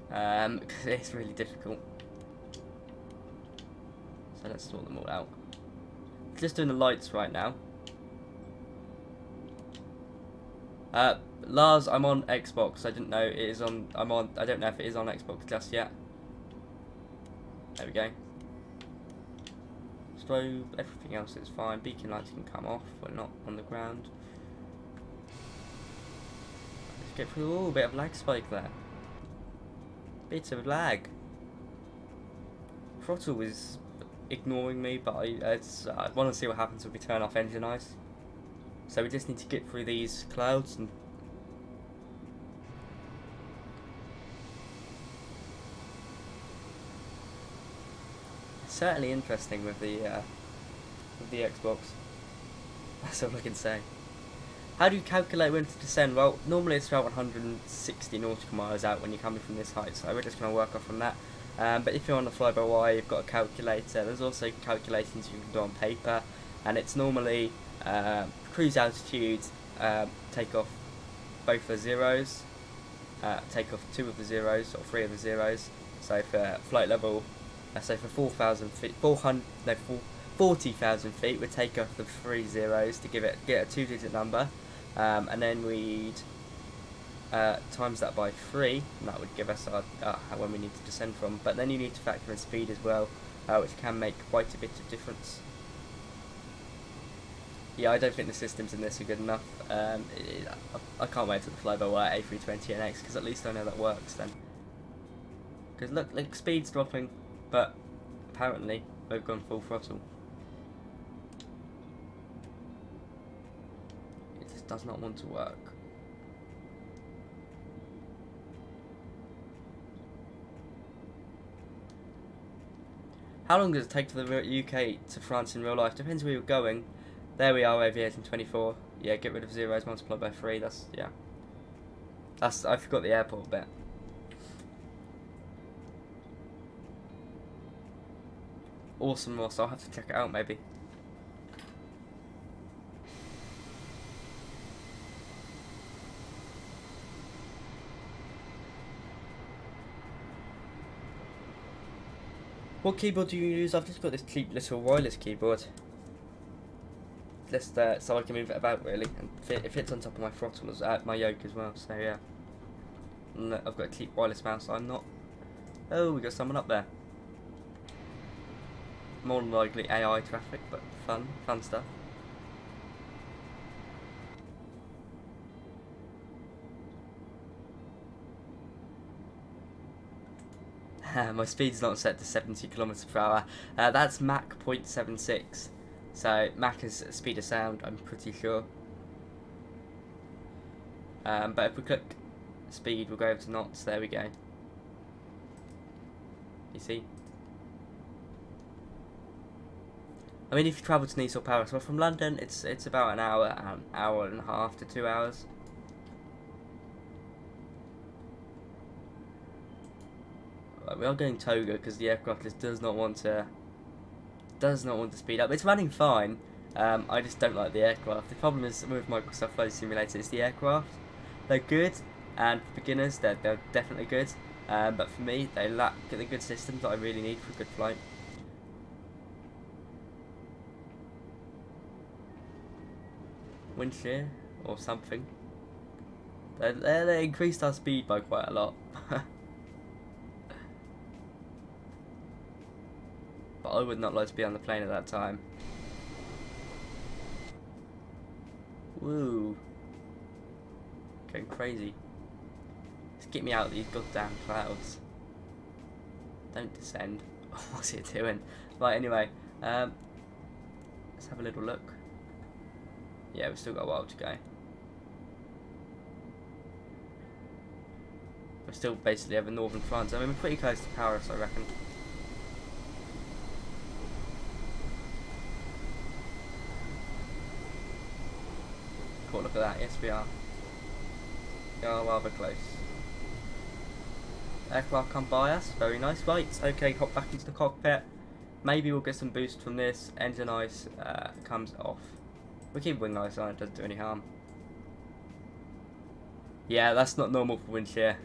Because it's really difficult. So let's sort them all out. Just doing the lights right now. Lars, I'm on Xbox. I didn't know it is on. I don't know if it is on Xbox just yet. There we go. Strobe, everything else is fine. Beacon lights can come off. We're not on the ground. Let's get through. Ooh, a bit of lag spike there. Bits of lag. Throttle is ignoring me, but I want to see what happens if we turn off engine ice. So we just need to get through these clouds and. Certainly interesting with the Xbox. That's all I can say. How do you calculate when to descend? Well, normally it's about 160 nautical miles out when you're coming from this height, so we're just going to work off from that. But if you're on the fly-by-wire, you've got a calculator. There's also calculations you can do on paper, and it's normally cruise altitude, takeoff both the zeros, takeoff 2 of the zeros or 3 of the zeros. So for flight level. So for 4,000 feet, 40,000 feet, we'd take off the 3 zeros to get a 2-digit number, and then we'd times that by 3, and that would give us our when we need to descend from. But then you need to factor in speed as well, which can make quite a bit of difference. Yeah, I don't think the systems in this are good enough. I can't wait till the fly-by-wire A320 NX, because at least I know that works then. Because look, speed's dropping. But apparently we've gone full throttle. It just does not want to work. How long does it take to the UK to France in real life? Depends where you're going. There we are, aviation 24. Yeah, get rid of zeros, multiply by 3. That's, yeah. I forgot the airport bit. Awesome, Ross. I'll have to check it out maybe. What keyboard do you use? I've just got this cheap little wireless keyboard. Just so I can move it about really, and it fits on top of my throttle, my yoke as well. So yeah, and I've got a cheap wireless mouse. I'm not. Oh, we got someone up there. More than likely AI traffic, but fun stuff. My speed's not set to 70 km per hour. That's Mach 0.76. So Mach is speed of sound, I'm pretty sure. But if we click speed, we'll go over to knots. There we go. You see? I mean, if you travel to Nice or Paris, well, from London, it's about an hour and a half to 2 hours. Right, we are going Toga because the aircraft just does not want to speed up. It's running fine. I just don't like the aircraft. The problem is with Microsoft Flight Simulator, it's the aircraft. They're good, and for beginners, they're definitely good. But for me, they lack the good systems that I really need for a good flight. Wind shear or something. They increased our speed by quite a lot. But I would not like to be on the plane at that time. Woo. Going crazy. Just get me out of these goddamn clouds. Don't descend. What's it doing? Right, anyway. Let's have a little look. Yeah, we've still got a while to go. We're still basically over northern France. I mean, we're pretty close to Paris, I reckon. Cool, look at that. Yes, we are. We are rather close. Aircraft come by us. Very nice. Right, okay, hop back into the cockpit. Maybe we'll get some boost from this. Engine ice comes off. We keep wing ice on, it doesn't do any harm. Yeah, that's not normal for wind shear.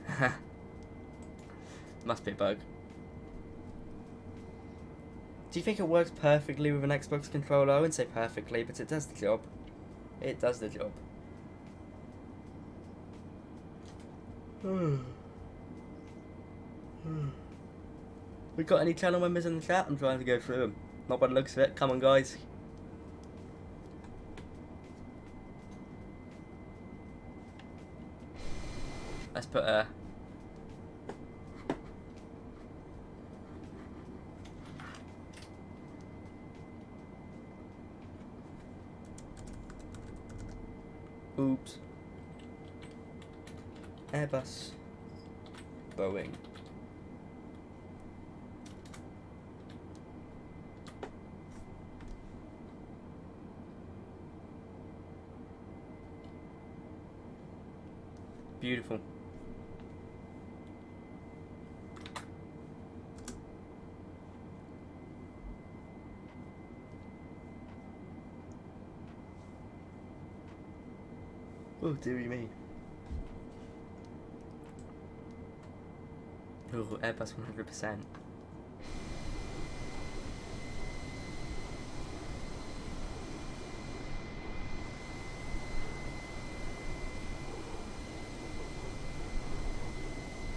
Must be a bug. Do you think it works perfectly with an Xbox controller? I wouldn't say perfectly, but it does the job. It does the job. We got any channel members in the chat? I'm trying to go through them. Not by the looks of it. Come on, guys. Let's put a... Oops. Airbus. Boeing. Beautiful. Oh, dearie me. Oh, Airbus 100%.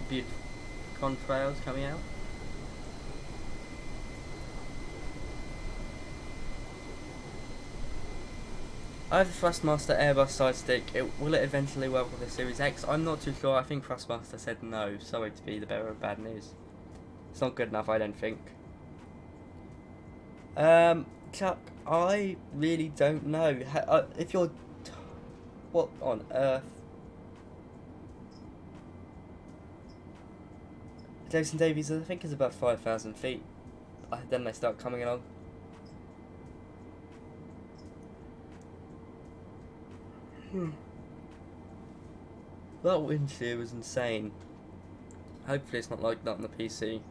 Beautiful contrails coming out. I have the Thrustmaster Airbus side stick. Will it eventually work with the Series X? I'm not too sure. I think Thrustmaster said no. Sorry to be the bearer of bad news. It's not good enough, I don't think. Chuck, I really don't know. If you're... What on earth? Jason Davies, I think, is about 5,000 feet. Then they start coming along. That wind shear was insane. Hopefully it's not like that on the PC.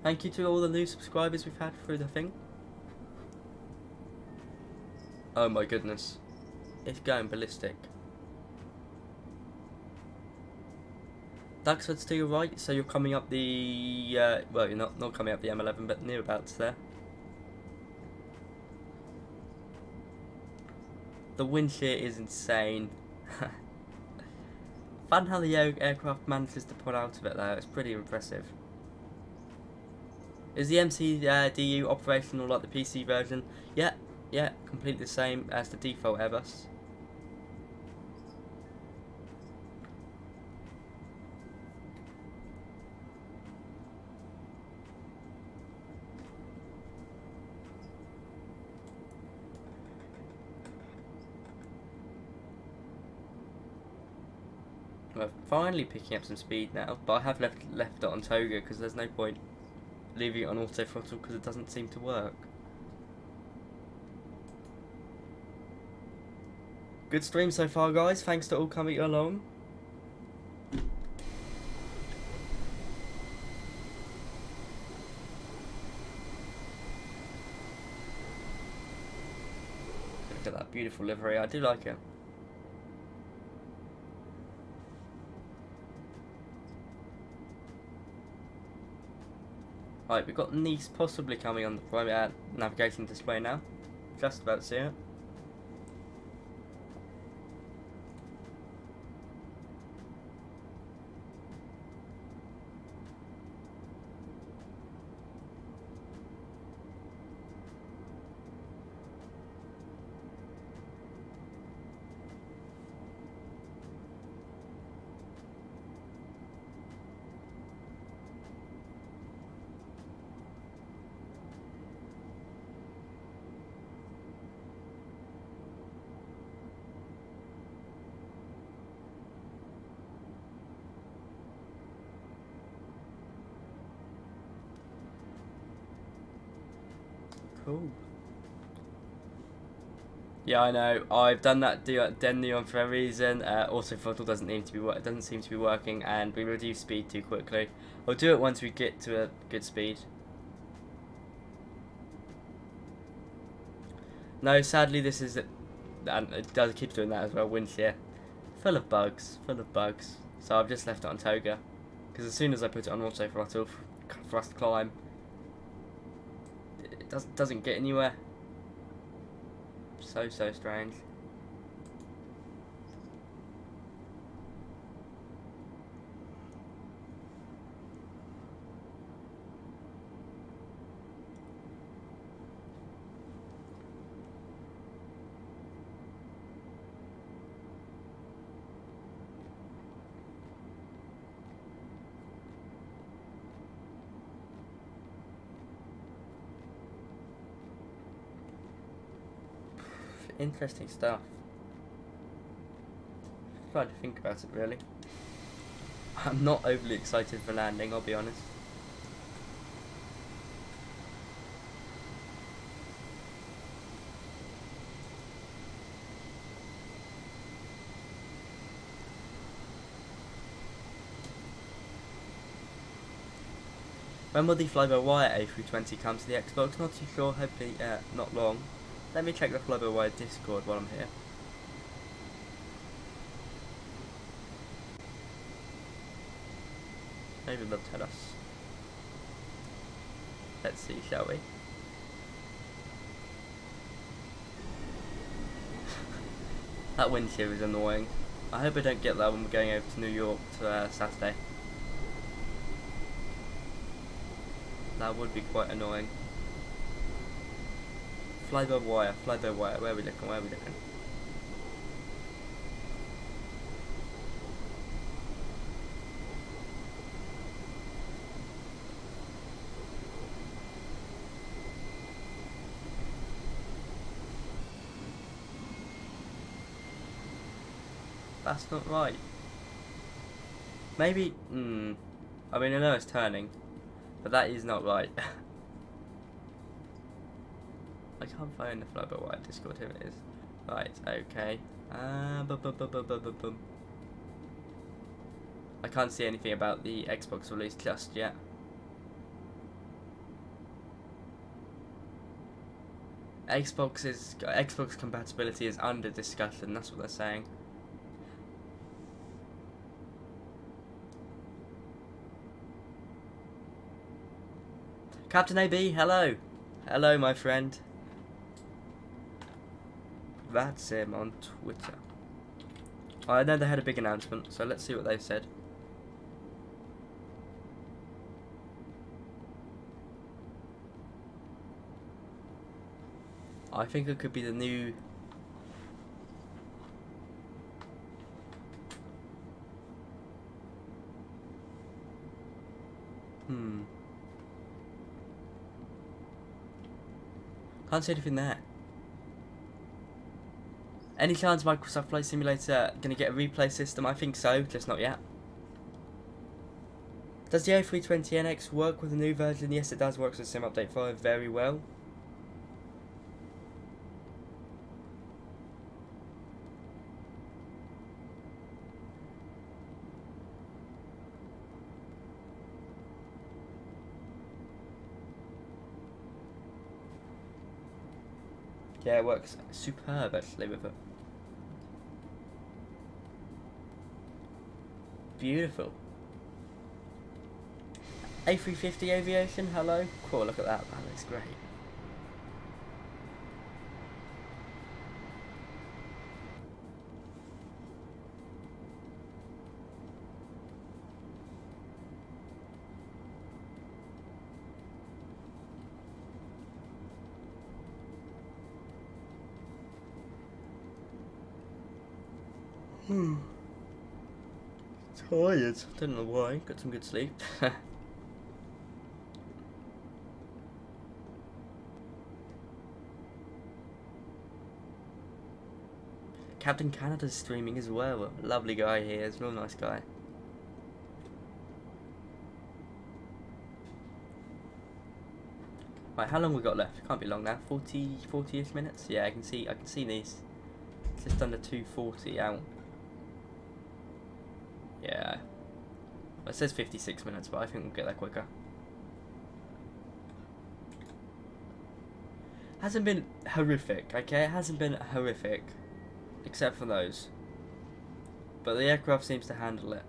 Thank you to all the new subscribers we've had through the thing. Oh my goodness. It's going ballistic. Duxford's to your right, so you're coming up the... well, you're not coming up the M11, but near abouts there. The wind shear is insane. Fun how the aircraft manages to pull out of it though, it's pretty impressive. Is the MCDU operational like the PC version? Yeah, completely the same as the default Airbus. We're finally picking up some speed now, but I have left it on Toga because there's no point leaving it on auto throttle because it doesn't seem to work. Good stream so far, guys. Thanks to all coming along. Beautiful livery, I do like it. Right, we've got Nice possibly coming on the private navigation display now. Just about to see it. Cool. Yeah, I know. I've done that den neon for a reason. Also, throttle doesn't seem to be working, and we reduce speed too quickly. I'll do it once we get to a good speed. No, sadly, this is it, and it does keep doing that as well. Wind shear, full of bugs, full of bugs. So I've just left it on toga, because as soon as I put it on auto throttle for us to climb, it doesn't get anywhere. So strange. Interesting stuff. Trying to think about it really. I'm not overly excited for landing, I'll be honest. When will the fly-by-wire A320 come to the Xbox? Not too sure, hopefully not long. Let me check the fly-by-wire Discord while I'm here. Maybe they'll tell us. Let's see, shall we? That wind shear is annoying. I hope I don't get that when we're going over to New York to Saturday. That would be quite annoying. Fly-by-wire, fly-by-wire, where are we looking, where are we looking? That's not right. Maybe, I mean I know it's turning, but that is not right. I can't find the fly-by-wire Discord, here it is. Right, okay. I can't see anything about the Xbox release just yet. Xbox compatibility is under discussion, that's what they're saying. Captain AB, hello. Hello, my friend. That's him on Twitter. I know they had a big announcement, so let's see what they've said. I think it could be the new... Can't see anything there. Any chance Microsoft Flight Simulator gonna get a replay system? I think so, just not yet. Does the A320NX work with the new version? Yes, it does. Works with Sim Update 5 very well. Yeah, it works superb actually with it. Beautiful. A350 aviation, hello. Cool, look at that, that looks great. Tired. Don't know why. Got some good sleep. Captain Canada's streaming as well. Lovely guy here. He's a real nice guy. Right, how long we got left? Can't be long now. 40-ish minutes. Yeah, I can see these. It's just under 2:40 out. Yeah. Well, it says 56 minutes, but I think we'll get there quicker. Hasn't been horrific, okay? It hasn't been horrific. Except for those. But the aircraft seems to handle it.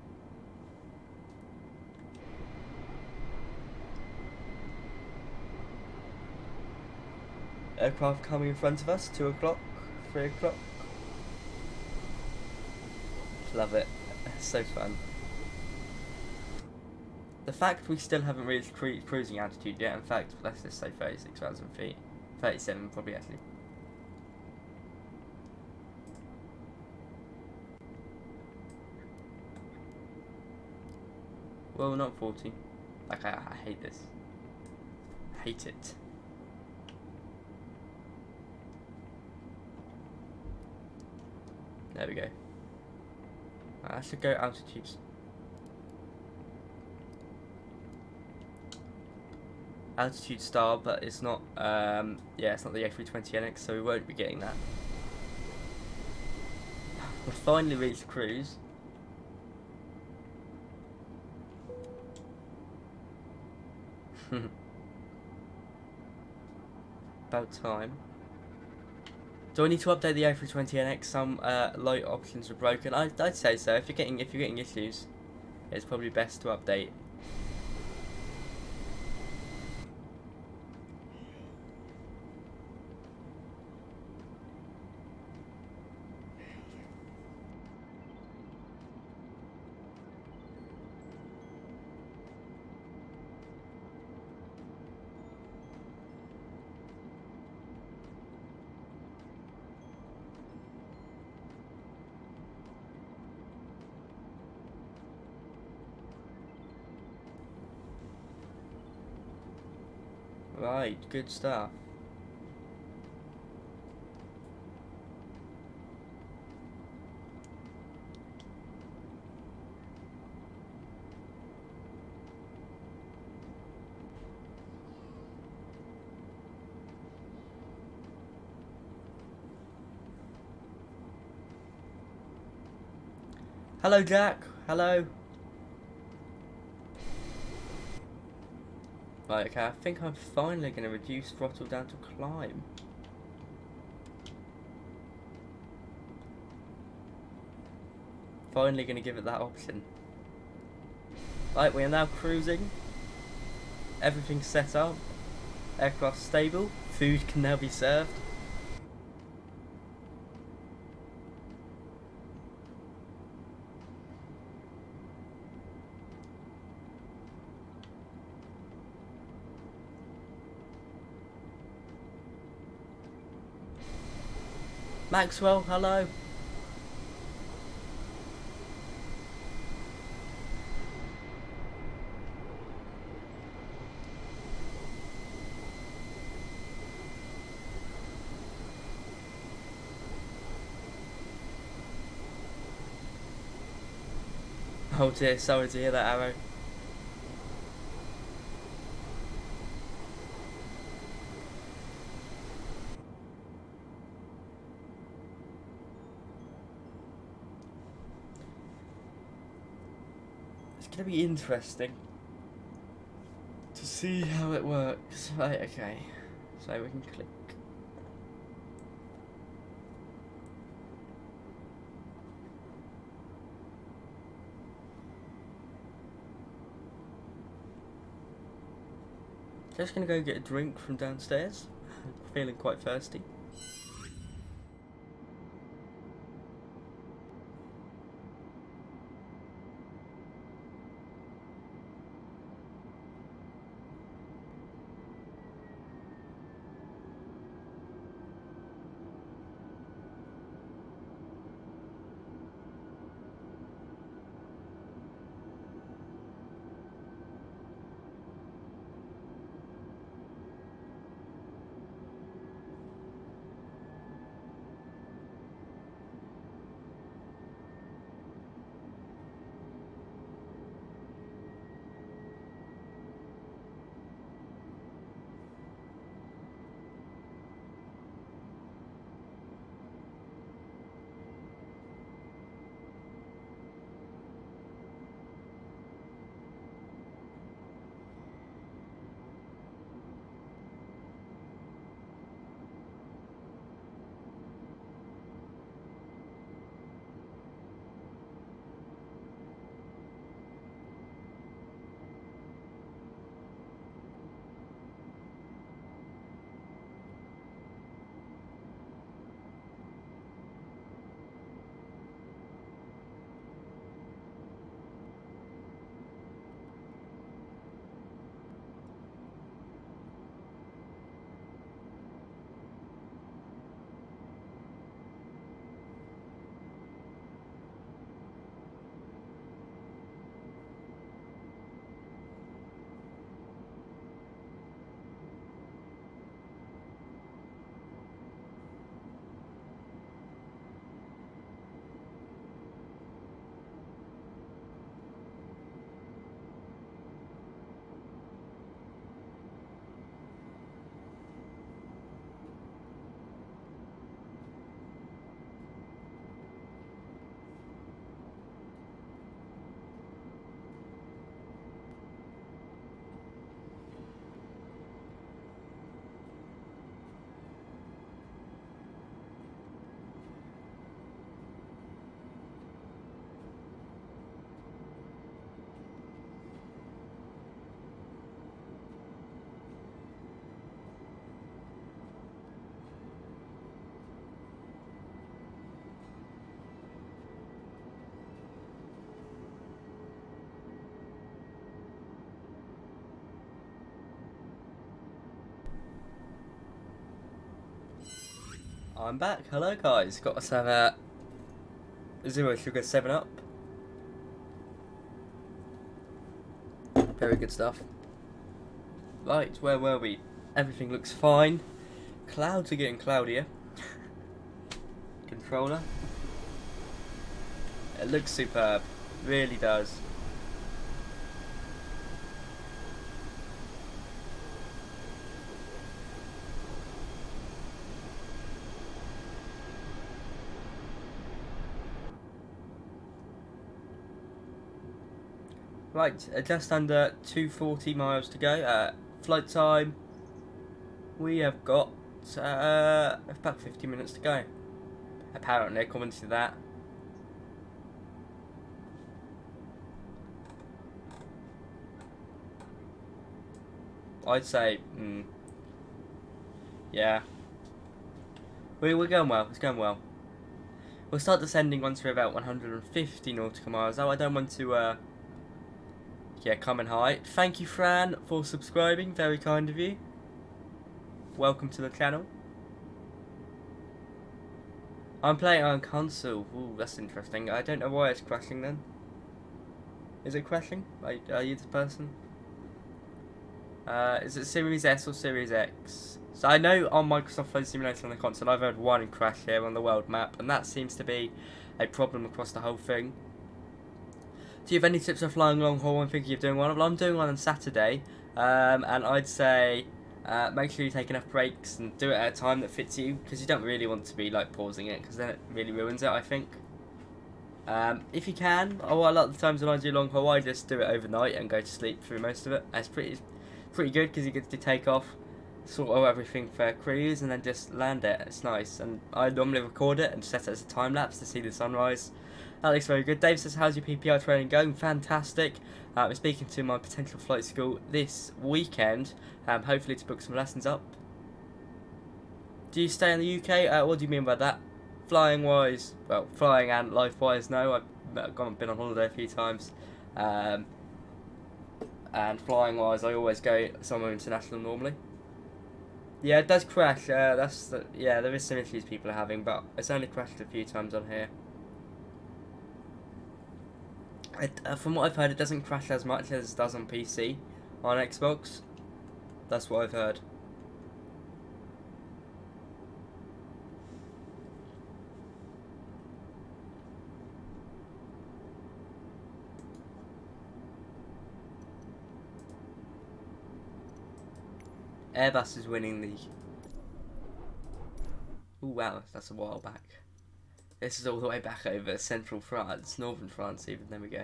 Aircraft coming in front of us, 2 o'clock, 3 o'clock. Love it. It's so fun. The fact we still haven't reached cruising altitude yet, in fact, let's just say 36,000 feet. 37 probably actually. Well, not 40. Like, I hate this. I hate it. There we go. I should go altitudes. Altitude star, but it's not, yeah, it's not the A320NX, so we won't be getting that. We've finally reached cruise. About time. Do I need to update the A320NX? Some light options are broken. I'd say so. If you're getting issues, it's probably best to update. Right, good stuff. Hello, Jack. Hello. Right, okay, I think I'm finally going to reduce throttle down to climb. Finally going to give it that option. Right, we are now cruising. Everything's set up. Aircraft stable. Food can now be served. Maxwell, hello. Oh dear, sorry to hear that, Arrow. It's going to be interesting to see how it works. Right, okay. So we can click. Just gonna go get a drink from downstairs. Feeling quite thirsty. I'm back. Hello guys. Got some Zero Sugar 7-Up. Very good stuff. Right, where were we? Everything looks fine. Clouds are getting cloudier. Controller. It looks superb. Really does. Right, just under 240 miles to go. Flight time, we have got about 50 minutes to go. Apparently, according to that. I'd say, yeah. We're going well, it's going well. We'll start descending once we're about 150 nautical miles. Oh, I don't want to, yeah, coming high. Thank you, Fran, for subscribing. Very kind of you. Welcome to the channel. I'm playing on console. Ooh, that's interesting. I don't know why it's crashing then. Is it crashing? Are you the person? Is it Series S or Series X? So I know on Microsoft Flight Simulator on the console I've had one crash here on the world map, and that seems to be a problem across the whole thing. Do you have any tips for flying long haul? I'm thinking of doing one. Well, I'm doing one on Saturday, and I'd say make sure you take enough breaks and do it at a time that fits you, because you don't really want to be like pausing it, because then it really ruins it, I think. If you can, a lot of the times when I do long haul, I just do it overnight and go to sleep through most of it. It's pretty good because you get to take off. sort of everything for cruise and then just land it. It's nice, and I normally record it and set it as a time lapse to see the sunrise. That looks very good. Dave says, how's your PPI training going? Fantastic. I'm speaking to my potential flight school this weekend, hopefully to book some lessons up. Do you stay in the UK? What do you mean by that? Flying wise, well, flying and life wise, no. I've been on holiday a few times. And flying wise, I always go somewhere international normally. Yeah, it does crash. There is some issues people are having, but it's only crashed a few times on here. From what I've heard, it doesn't crash as much as it does on PC, on Xbox. That's what I've heard. Airbus is winning the... Oh wow, that's a while back. This is all the way back over central France, northern France even, there we go.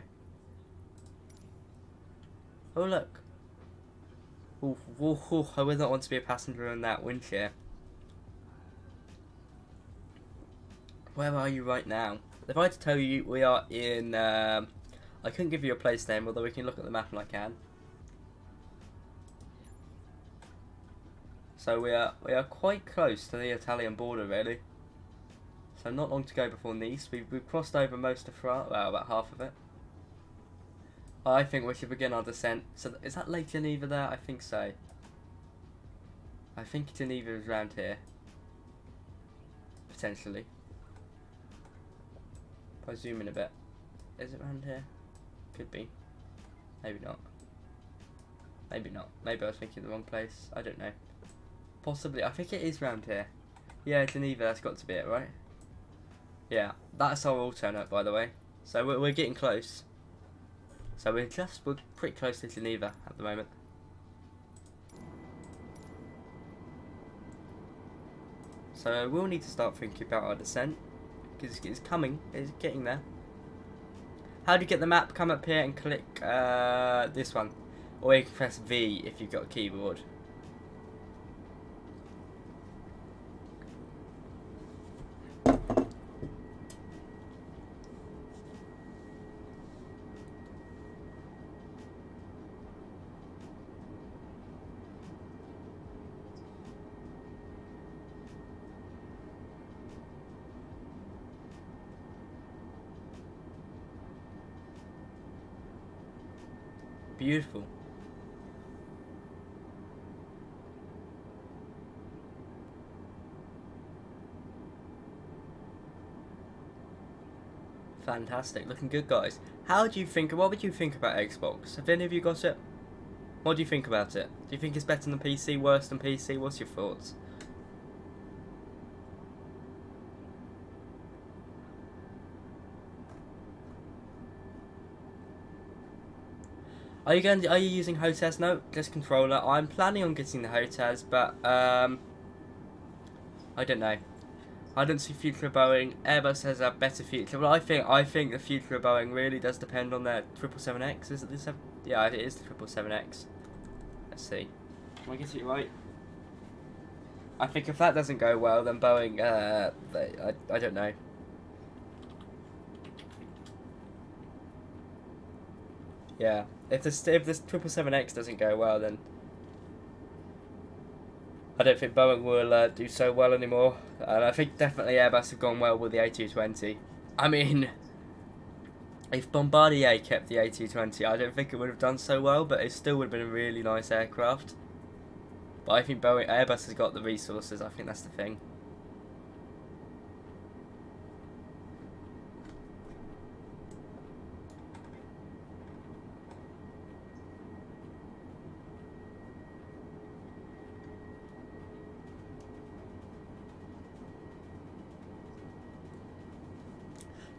Oh look. Ooh, I would not want to be a passenger in that wind shear. Where are you right now? If I had to tell you, we are in... I couldn't give you a place name, although we can look at the map and I can. So we are quite close to the Italian border, really. So not long to go before Nice. We've crossed over most of France, well, about half of it. I think we should begin our descent. So is that Lake Geneva there? I think so. I think Geneva is around here. Potentially. If I zoom in a bit. Is it around here? Could be. Maybe not. Maybe not. Maybe I was thinking the wrong place. I don't know. Possibly. I think it is round here. Yeah, Geneva, that's got to be it, right? Yeah, that's our alternate, by the way. So we're getting close. So we're pretty close to Geneva at the moment. So we'll need to start thinking about our descent, because it's coming, it's getting there. How do you get the map? Come up here and click this one. Or you can press V if you've got a keyboard. Beautiful. Fantastic, looking good, guys. What would you think about Xbox? Have any of you got it? What do you think about it? Do you think it's better than PC, worse than PC? What's your thoughts? Are you using HOTAS? No, just controller. I'm planning on getting the HOTAS, but I don't know. I don't see future of Boeing. Airbus has a better future. Well, I think the future of Boeing really does depend on their 777X. Is it this? Yeah, it is the 777X. Let's see. Am I getting it right? I think if that doesn't go well, then Boeing. I don't know. Yeah, if this 777X doesn't go well, then I don't think Boeing will do so well anymore. And I think definitely Airbus have gone well with the A320. I mean, if Bombardier kept the A320, I don't think it would have done so well, but it still would have been a really nice aircraft. But I think Airbus has got the resources. I think that's the thing.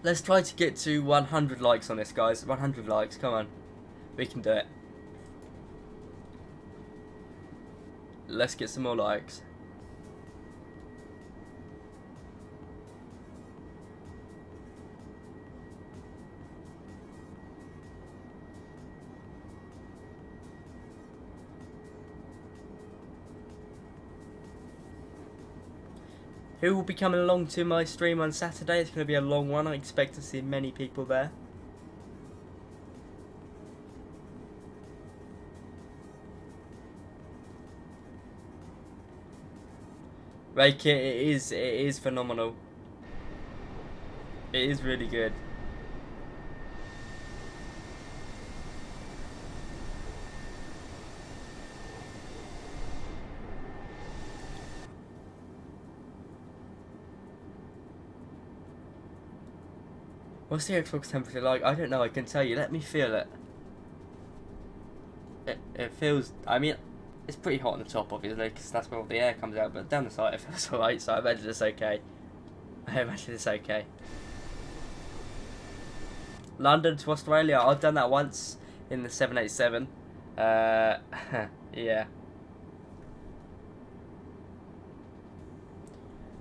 Let's try to get to 100 likes on this, guys. 100 likes, come on. We can do it. Let's get some more likes. who will be coming along to my stream on Saturday. It's going to be a long one. I expect to see many people there. Like, it is phenomenal. It is really good. What's the Xbox temperature like? I don't know, I can tell you. Let me feel it. It feels, I mean, it's pretty hot on the top, obviously, because that's where all the air comes out, but down the side it feels alright, so I imagine it's okay. I imagine it's okay. London to Australia, I've done that once in the 787. Yeah.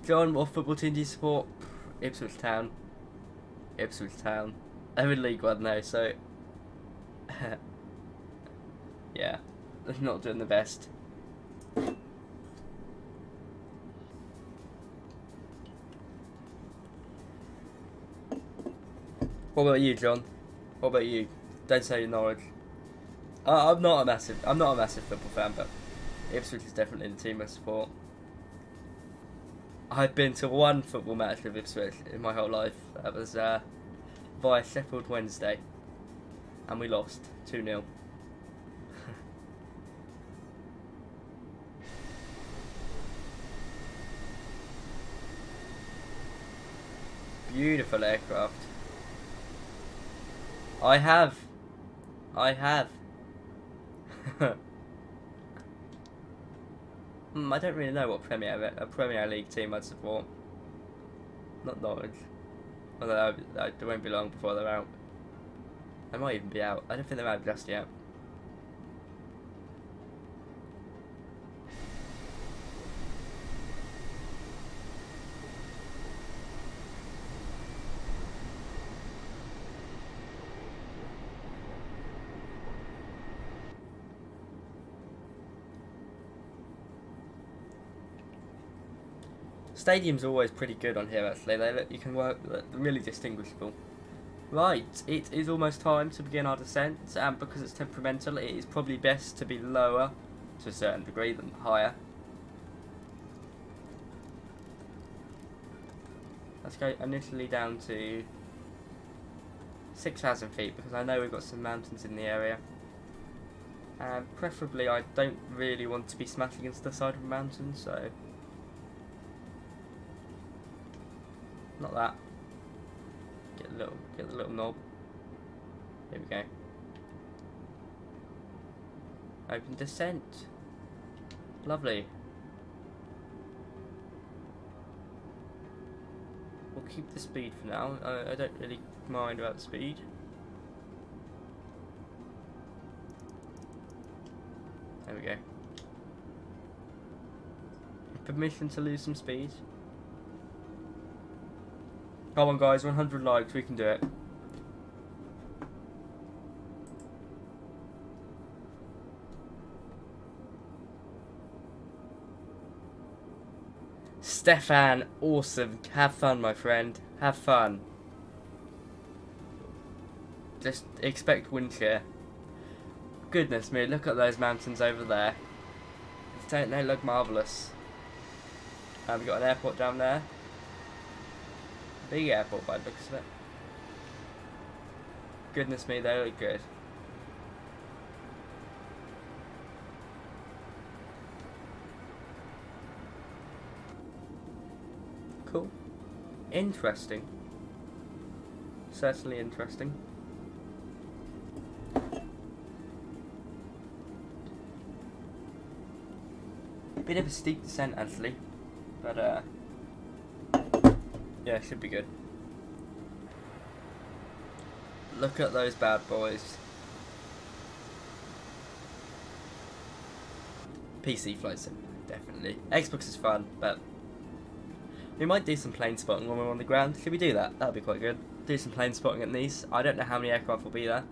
John, what football team do you support? Ipswich Town. Ipswich Town. I'm in League One though, so yeah, not doing the best. What about you, John? What about you? Don't say Norwich. I'm not a massive football fan, but Ipswich is definitely the team I support. I've been to one football match with Ipswich in my whole life. That was via Sheffield Wednesday, and we lost 2-0. Beautiful aircraft. I have. I don't really know what Premier League team I'd support. Not Norwich. Although they won't be long before they're out. They might even be out. I don't think they're out just yet. Stadium's always pretty good on here actually, you can work, really distinguishable. Right, it is almost time to begin our descent, and because it's temperamental it is probably best to be lower to a certain degree than higher. Let's go initially down to 6,000 feet because I know we've got some mountains in the area. And preferably I don't really want to be smashing into the side of a mountain, so not that. Get the little knob. Here we go. Open descent. Lovely. We'll keep the speed for now. I don't really mind about the speed. There we go. Permission to lose some speed. Come on guys, 100 likes, we can do it. Stefan, awesome. Have fun, my friend. Have fun. Just expect wind shear. Goodness me, look at those mountains over there. Don't they look marvellous? We've got an airport down there. Big airport by the looks of it. Goodness me, they look good. Cool. Interesting. Certainly interesting. Bit of a steep descent actually, but yeah, should be good. Look at those bad boys. PC flight sim, definitely. Xbox is fun, but we might do some plane spotting when we're on the ground. Should we do that? That'd be quite good. Do some plane spotting at Nice. I don't know how many aircraft will be there.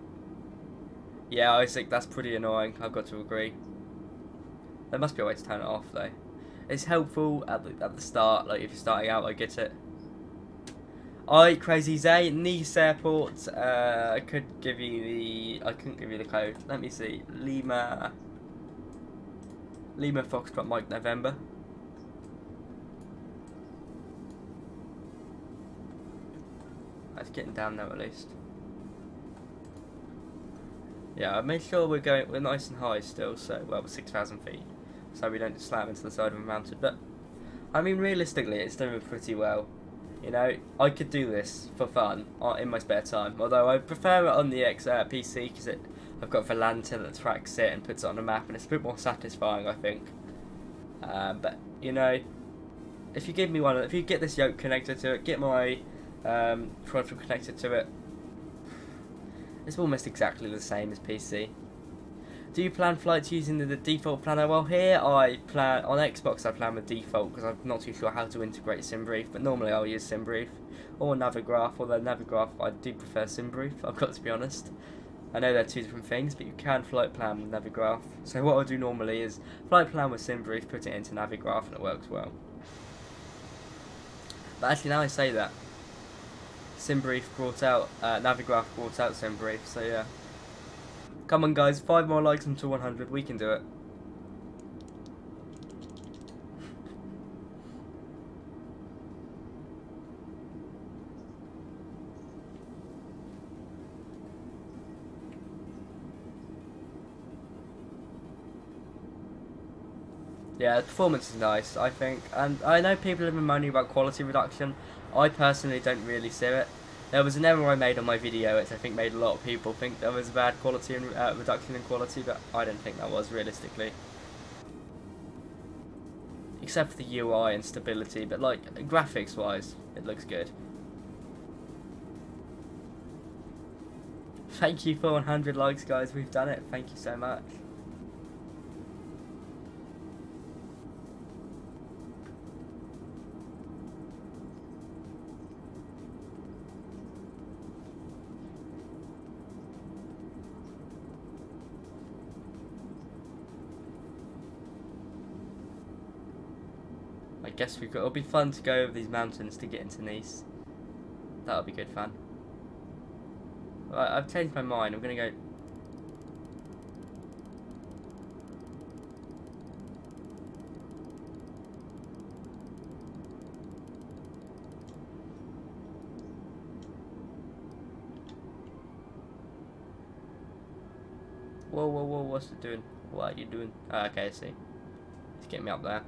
Yeah, Isaac, that's pretty annoying. I've got to agree. There must be a way to turn it off though. It's helpful at the start, like if you're starting out, I get it. Alright, Crazy Zay, Nice Airport, I couldn't give you the code. Let me see. Lima Foxtrot Mike November. That's getting down there at least. Yeah, I made sure we're nice and high still, so well, 6,000 feet, so we don't slam into the side of a mountain. But I mean, realistically, it's doing pretty well. You know, I could do this for fun in my spare time. Although I prefer it on the PC because I've got Volanta that tracks it and puts it on the map, and it's a bit more satisfying, I think. But you know, if you give me one, if you get this yoke connected to it, get my throttle connected to it, it's almost exactly the same as PC. Do you plan flights using the default planner? Well, here I plan, on Xbox I plan with default because I'm not too sure how to integrate SimBrief, but normally I'll use SimBrief or Navigraph, although Navigraph I do prefer SimBrief, I've got to be honest. I know they're two different things, but you can flight plan with Navigraph. So what I'll do normally is flight plan with SimBrief, put it into Navigraph, and it works well. But actually, now I say that, SimBrief brought out, Navigraph brought out SimBrief, so yeah. Come on guys, 5 more likes until 100, we can do it. Yeah, the performance is nice, I think, and I know people have been moaning about quality reduction. I personally don't really see it. There was an error I made on my video, which I think made a lot of people think there was a bad quality and reduction in quality, but I don't think that was realistically. Except for the UI and stability, but like graphics wise, it looks good. Thank you for 100 likes, guys. We've done it. Thank you so much. I guess it'll be fun to go over these mountains to get into Nice. That'll be good fun. Right, I've changed my mind. I'm gonna go. Whoa, whoa, whoa, what's it doing? What are you doing? Oh, okay, I see. It's getting me up there.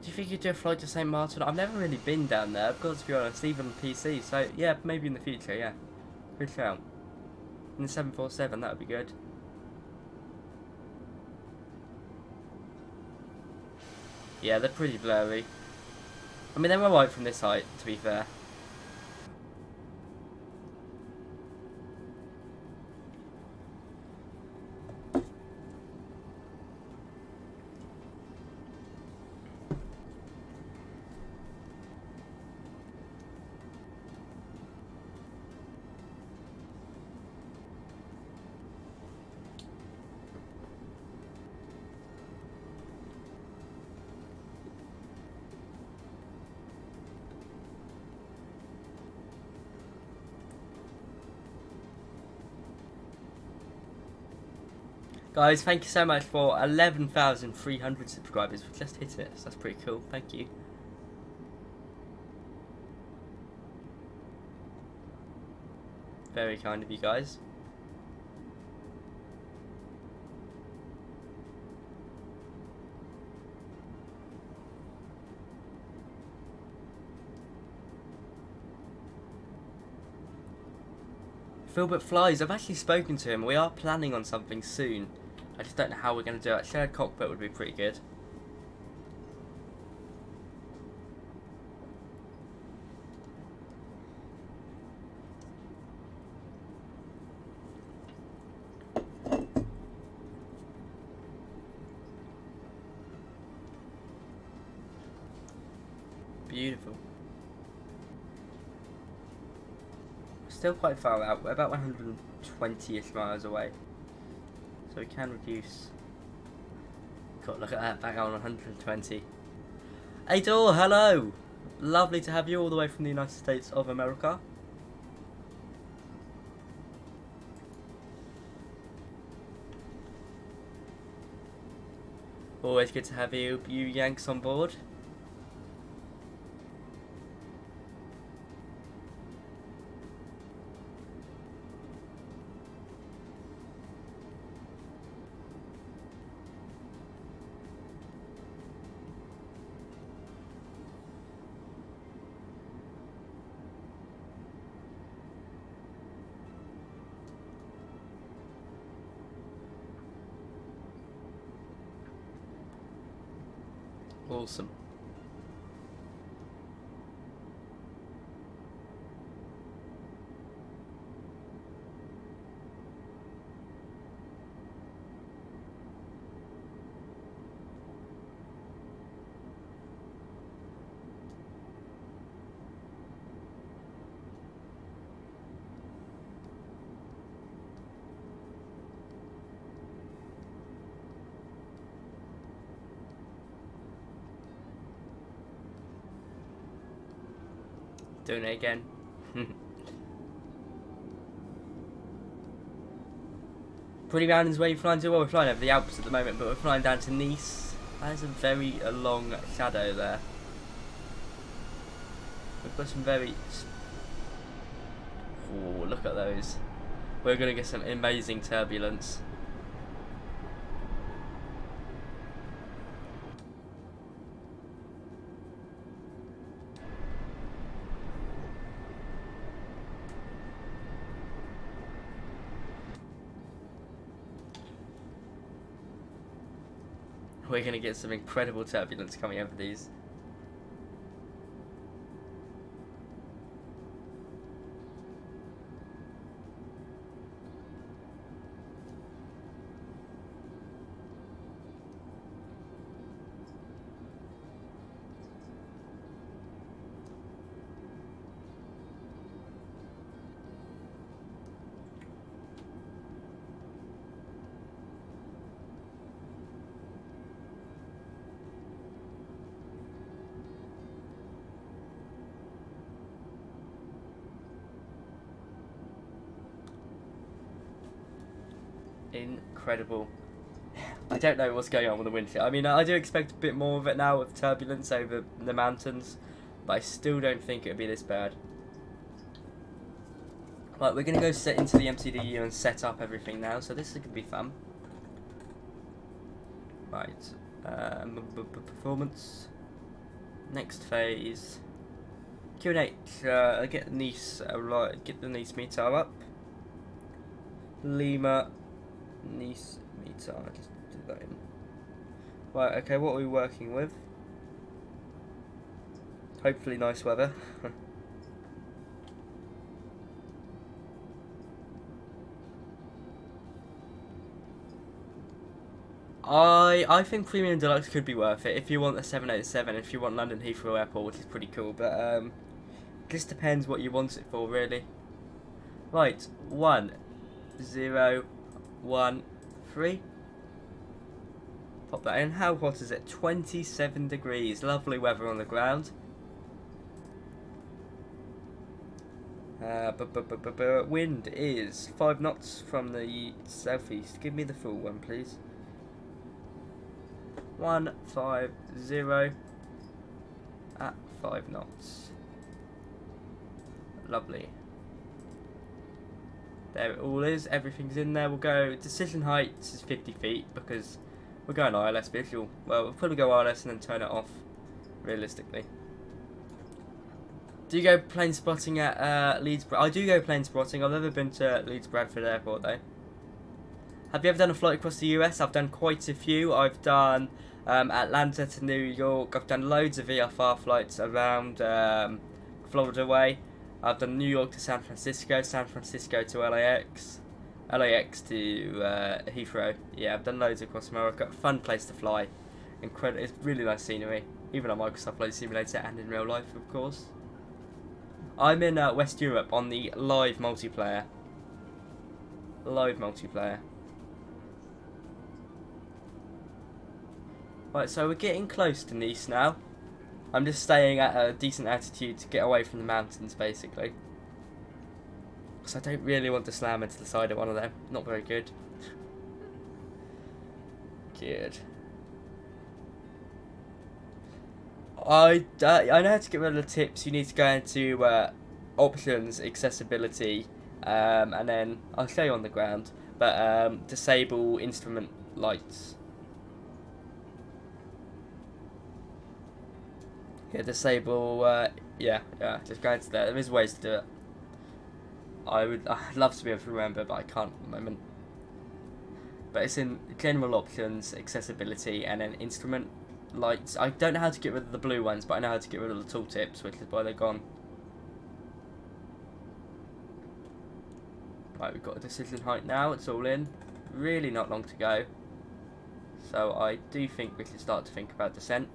Do you think you'd do a flight to St. Martin? I've never really been down there, I've got to be honest, even on PC, so yeah, maybe in the future, yeah. Good shout. In the 747, that would be good. Yeah, they're pretty blurry. I mean, they're alright from this height, to be fair. Guys, thank you so much for 11,300 subscribers. We just hit it, so that's pretty cool. Thank you. Very kind of you guys. Philbert Flies, I've actually spoken to him. We are planning on something soon. I just don't know how we're going to do it. Shared cockpit would be pretty good. Beautiful. Still quite far out. We're about 120-ish miles away. So we can reduce. God, look at that, back on 120. Ador, hello! Lovely to have you all the way from the United States of America. Always good to have you Yanks on board. Awesome. Doing it again. Pretty mountains where you're flying to? Well, we're flying over the Alps at the moment, but we're flying down to Nice. That is a very long shadow there. We've got some very... Oh, look at those. We're going to get some amazing turbulence. We're going to get some incredible turbulence coming over these. Incredible. I don't know what's going on with the wind shear. I mean, I do expect a bit more of it now with turbulence over the mountains, but I still don't think it would be this bad. Right, we're going to go set into the MCDU and set up everything now, so this is going to be fun. Right, performance, next phase, Q&H, get the Nice meter up, Lima, Nice meter, I just did that in. Right, okay, what are we working with? Hopefully nice weather. I think Premium Deluxe could be worth it if you want a 787, if you want London Heathrow Airport, which is pretty cool, but just depends what you want it for, really. Right, 1, 0, 1, 3. Pop that in. How hot is it? 27 degrees. Lovely weather on the ground. Wind is 5 knots from the southeast. Give me the full one, please. 150 at 5 knots. Lovely. There it all is, everything's in there. We'll go, decision height is 50 feet because we're going ILS visual. Well, we'll probably go ILS and then turn it off, realistically. Do you go plane spotting at Leeds? I do go plane spotting. I've never been to Leeds Bradford Airport though. Have you ever done a flight across the US? I've done quite a few. I've done Atlanta to New York. I've done loads of VFR flights around Florida way. I've done New York to San Francisco to LAX, LAX to Heathrow. Yeah, I've done loads across America. Fun place to fly. Incredible. It's really nice scenery, even on Microsoft Flight Simulator and in real life, of course. I'm in West Europe on the live multiplayer. Right, so we're getting close to Nice now. I'm just staying at a decent altitude to get away from the mountains, basically. Because I don't really want to slam into the side of one of them. Not very good. Good. I know how to get rid of the tips. You need to go into options, accessibility, and then I'll show you on the ground. But disable instrument lights. Yeah, disable. Yeah, just go into there. There is ways to do it. I'd love to be able to remember, but I can't at the moment. But it's in general options, accessibility, and then instrument lights. I don't know how to get rid of the blue ones, but I know how to get rid of the tooltips, which is why they're gone. Right, we've got a decision height now. It's all in. Really not long to go. So I do think we should start to think about descent.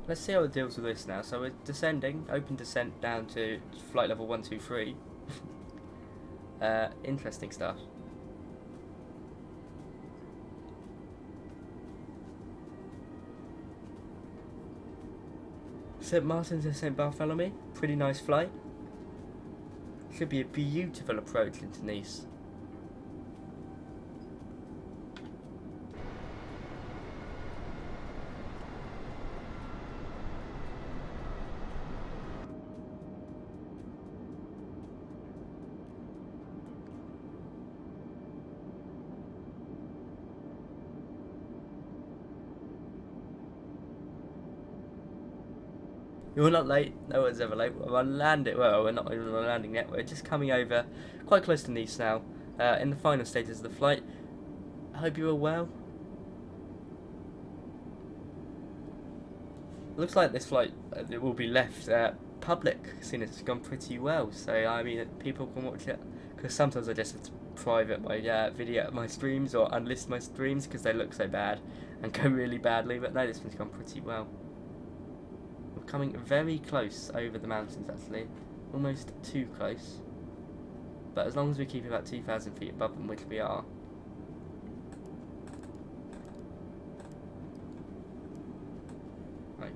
Let's see how it deals with this now. So we're descending, open descent down to flight level 123. Interesting stuff. St. Martin's and St. Bartholomew, pretty nice flight. Should be a beautiful approach into Nice. You're not late, no one's ever late. We're on landing, well, we're not even on landing yet, we're just coming over quite close to Nice now, in the final stages of the flight. I hope you are well. Looks like this flight it will be left public, seeing it's gone pretty well, so I mean people can watch it, because sometimes I just have to private my video, my streams, or unlist my streams because they look so bad and go really badly, but no, this one's gone pretty well. Coming very close over the mountains, actually, almost too close, but as long as we keep about 2,000 feet above them, which we are. Right.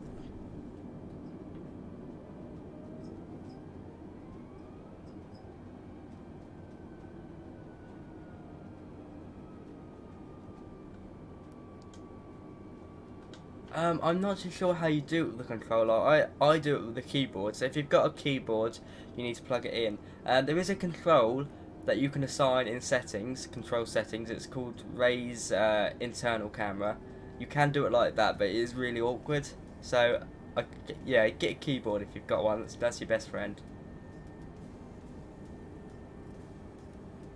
I'm not too sure how you do it with the controller. I do it with the keyboard. So if you've got a keyboard, you need to plug it in. There is a control that you can assign in settings, control settings. It's called raise internal camera. You can do it like that, but it is really awkward. So yeah, get a keyboard if you've got one. That's your best friend.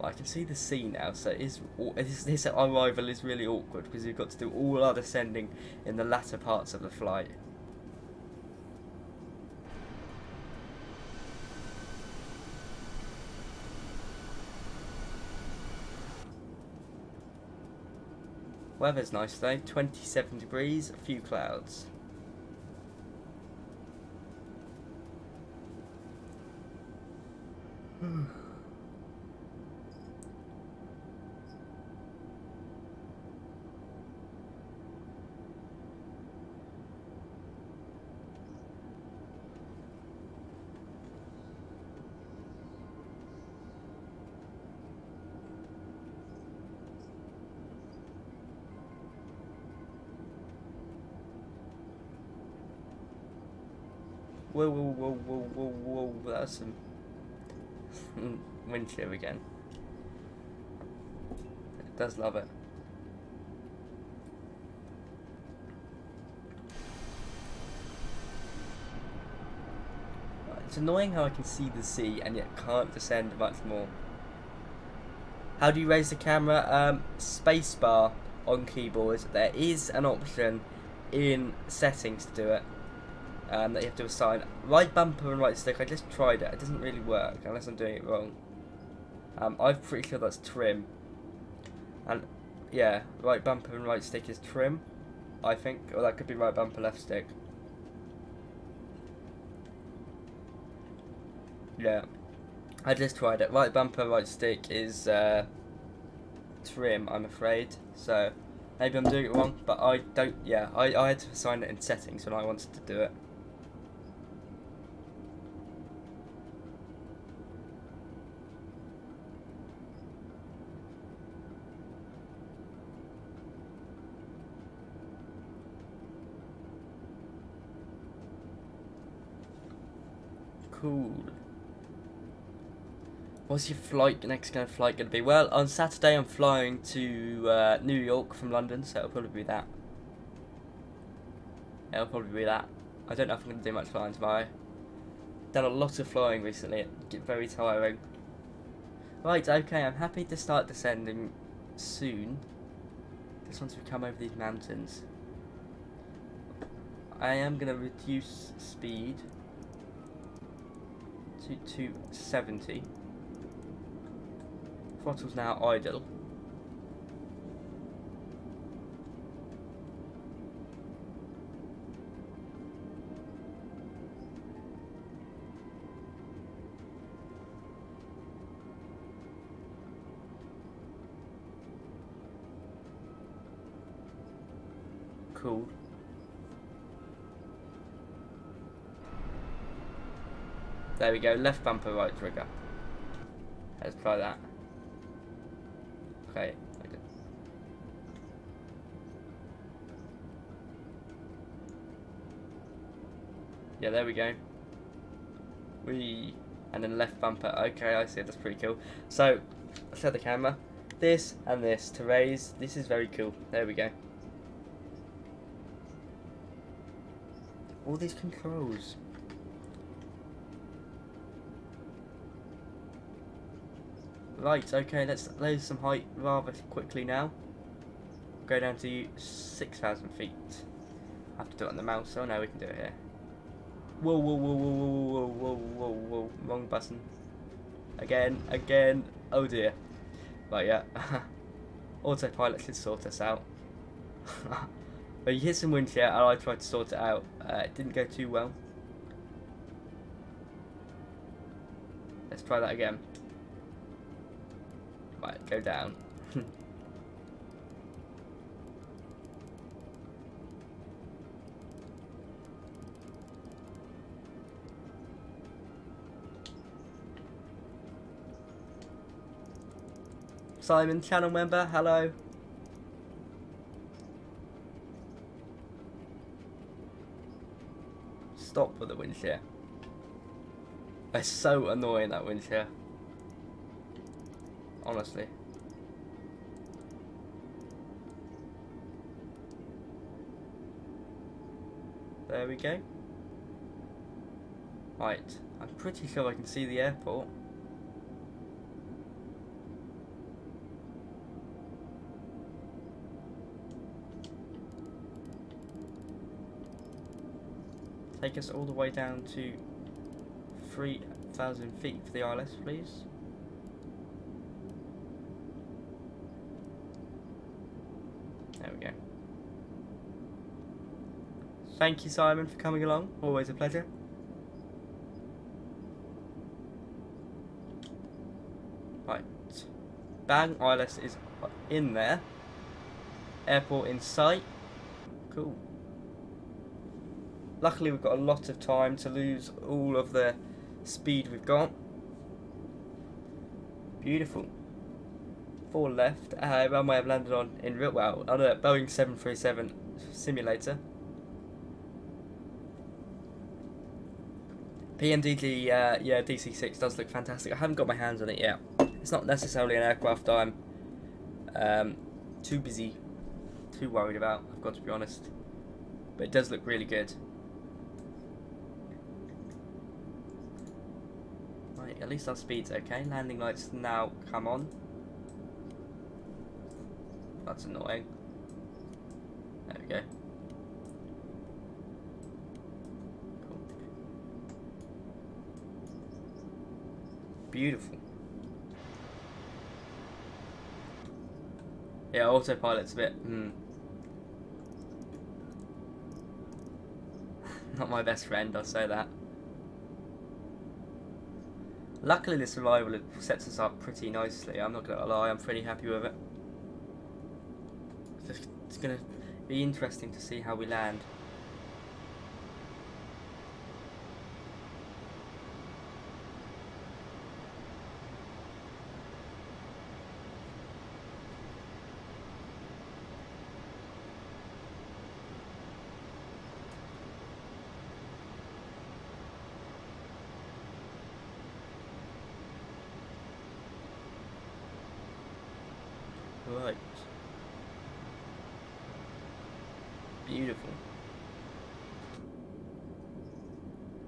I can see the sea now, so this arrival is really awkward because we've got to do all our descending in the latter parts of the flight. Weather's nice though, 27 degrees, a few clouds. Whoa, whoa, whoa, whoa, whoa, whoa. That's some wind shear again. It does love it. It's annoying how I can see the sea and yet can't descend much more. How do you raise the camera? Spacebar on keyboard. There is an option in settings to do it that you have to assign. Right bumper and right stick, I just tried it. It doesn't really work unless I'm doing it wrong. I'm pretty sure that's trim. And yeah, right bumper and right stick is trim, I think. Or that could be right bumper, left stick. Yeah, I just tried it. Right bumper, right stick is trim, I'm afraid. So maybe I'm doing it wrong, but I don't. Yeah, I had to assign it in settings when I wanted to do it. Cool. What's your next kind of flight going to be? Well, on Saturday I'm flying to New York from London, so it'll probably be that. It'll probably be that. I don't know if I'm going to do much flying tomorrow. Done a lot of flying recently, it gets very tiring. Right, okay, I'm happy to start descending soon. Just once we come over these mountains. I am going to reduce speed to 270. Throttle's now idle. Cool. There we go, left bumper, right trigger. Let's try that. Okay. Yeah, there we go. And then left bumper. Okay, I see it. That's pretty cool. So, I'll set the camera. This and this to raise. This is very cool. There we go. All these controls. Right, okay, let's lose some height rather quickly now. Go down to 6,000 feet. I have to do it on the mouse, so now we can do it here. Whoa, whoa, whoa, whoa, whoa, whoa, whoa, whoa, wrong button. Again, oh dear. Right, yeah. Autopilot should sort us out. But you hit some wind shear and I tried to sort it out. It didn't go too well. Let's try that again. Right, go down. Simon, channel member, hello. Stop with the wind shear. It's so annoying, that wind shear. Honestly. There we go. Right, I'm pretty sure I can see the airport. Take us all the way down to 3,000 feet for the ILS, please. There we go. Thank you, Simon, for coming along. Always a pleasure. Right. Bang, ILS is in there. Airport in sight. Cool. Luckily, we've got a lot of time to lose all of the speed we've got. Beautiful. 4 left. Runway I've landed on in real well on a Boeing 737 simulator. PMDG, yeah, DC-6 does look fantastic. I haven't got my hands on it yet. It's not necessarily an aircraft I'm too worried about, I've got to be honest. But it does look really good. Right, at least our speed's okay. Landing lights now come on. That's annoying. There we go. Cool. Beautiful. Yeah, autopilot's a bit, not my best friend, I'll say that. Luckily this arrival sets us up pretty nicely, I'm not gonna lie, I'm pretty happy with it. It's gonna be interesting to see how we land. Right. Beautiful.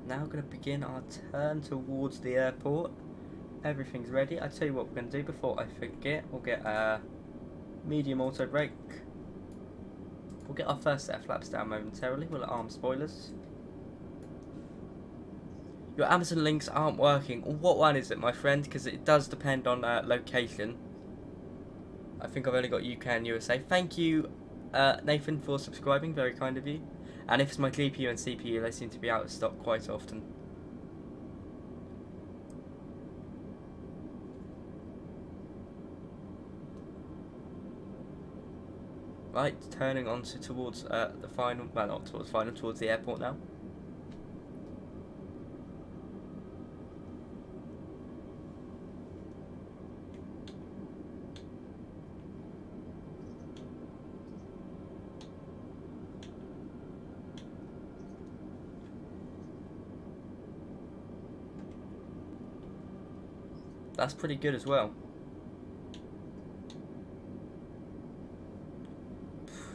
Now we're going to begin our turn towards the airport. Everything's ready. I'll tell you what we're going to do before I forget. We'll get a medium auto brake. We'll get our first set of flaps down momentarily. We'll arm spoilers. Your Amazon links aren't working. What one is it, my friend? Because it does depend on location. I think I've only got UK and USA. Thank you, Nathan, for subscribing. Very kind of you. And if it's my GPU and CPU, they seem to be out of stock quite often. Right, turning on towards the final, well, not towards final, towards the airport now. That's pretty good as well.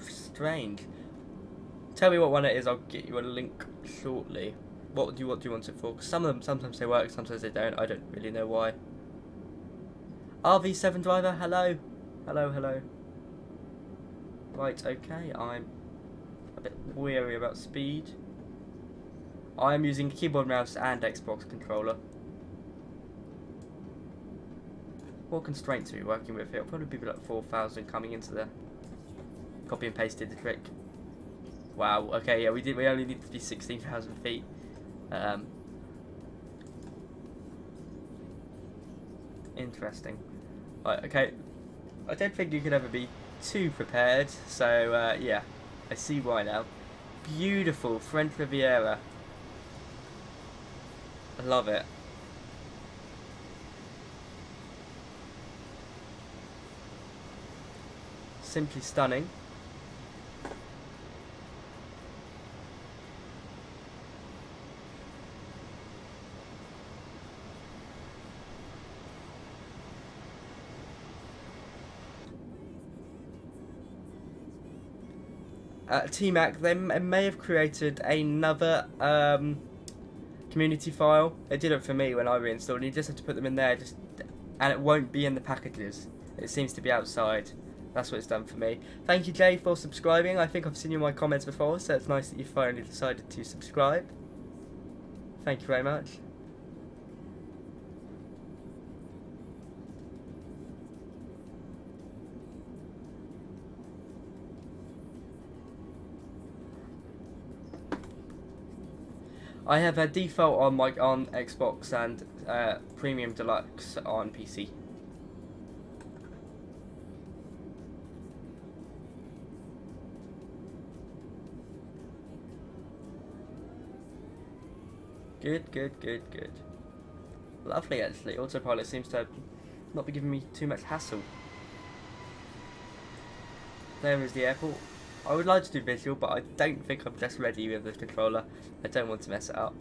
Strange. Tell me what one it is, I'll get you a link shortly. What do you want it for? Because some of them, sometimes they work, sometimes they don't. I don't really know why. RV7 driver, hello. Hello, hello. Right, okay, I'm a bit weary about speed. I am using keyboard, mouse and Xbox controller. What constraints are we working with here? It'll probably be like 4,000 coming into the copy and pasted the trick. Wow, okay, yeah, we only need to be 16,000 feet. Interesting. Right, okay. I don't think you could ever be too prepared, so yeah, I see why now. Beautiful French Riviera. I love it. Simply stunning. T-Mac, they may have created another community file. They did it for me when I reinstalled, and you just have to put them in there, and it won't be in the packages. It seems to be outside. That's what it's done for me. Thank you, Jay, for subscribing. I think I've seen you in my comments before, so it's nice that you finally decided to subscribe. Thank you very much. I have a default on Xbox and Premium Deluxe on PC. Good, good, good, good. Lovely, actually. Autopilot seems to not be giving me too much hassle. There is the airport. I would like to do visual, but I don't think I'm just ready with the controller. I don't want to mess it up.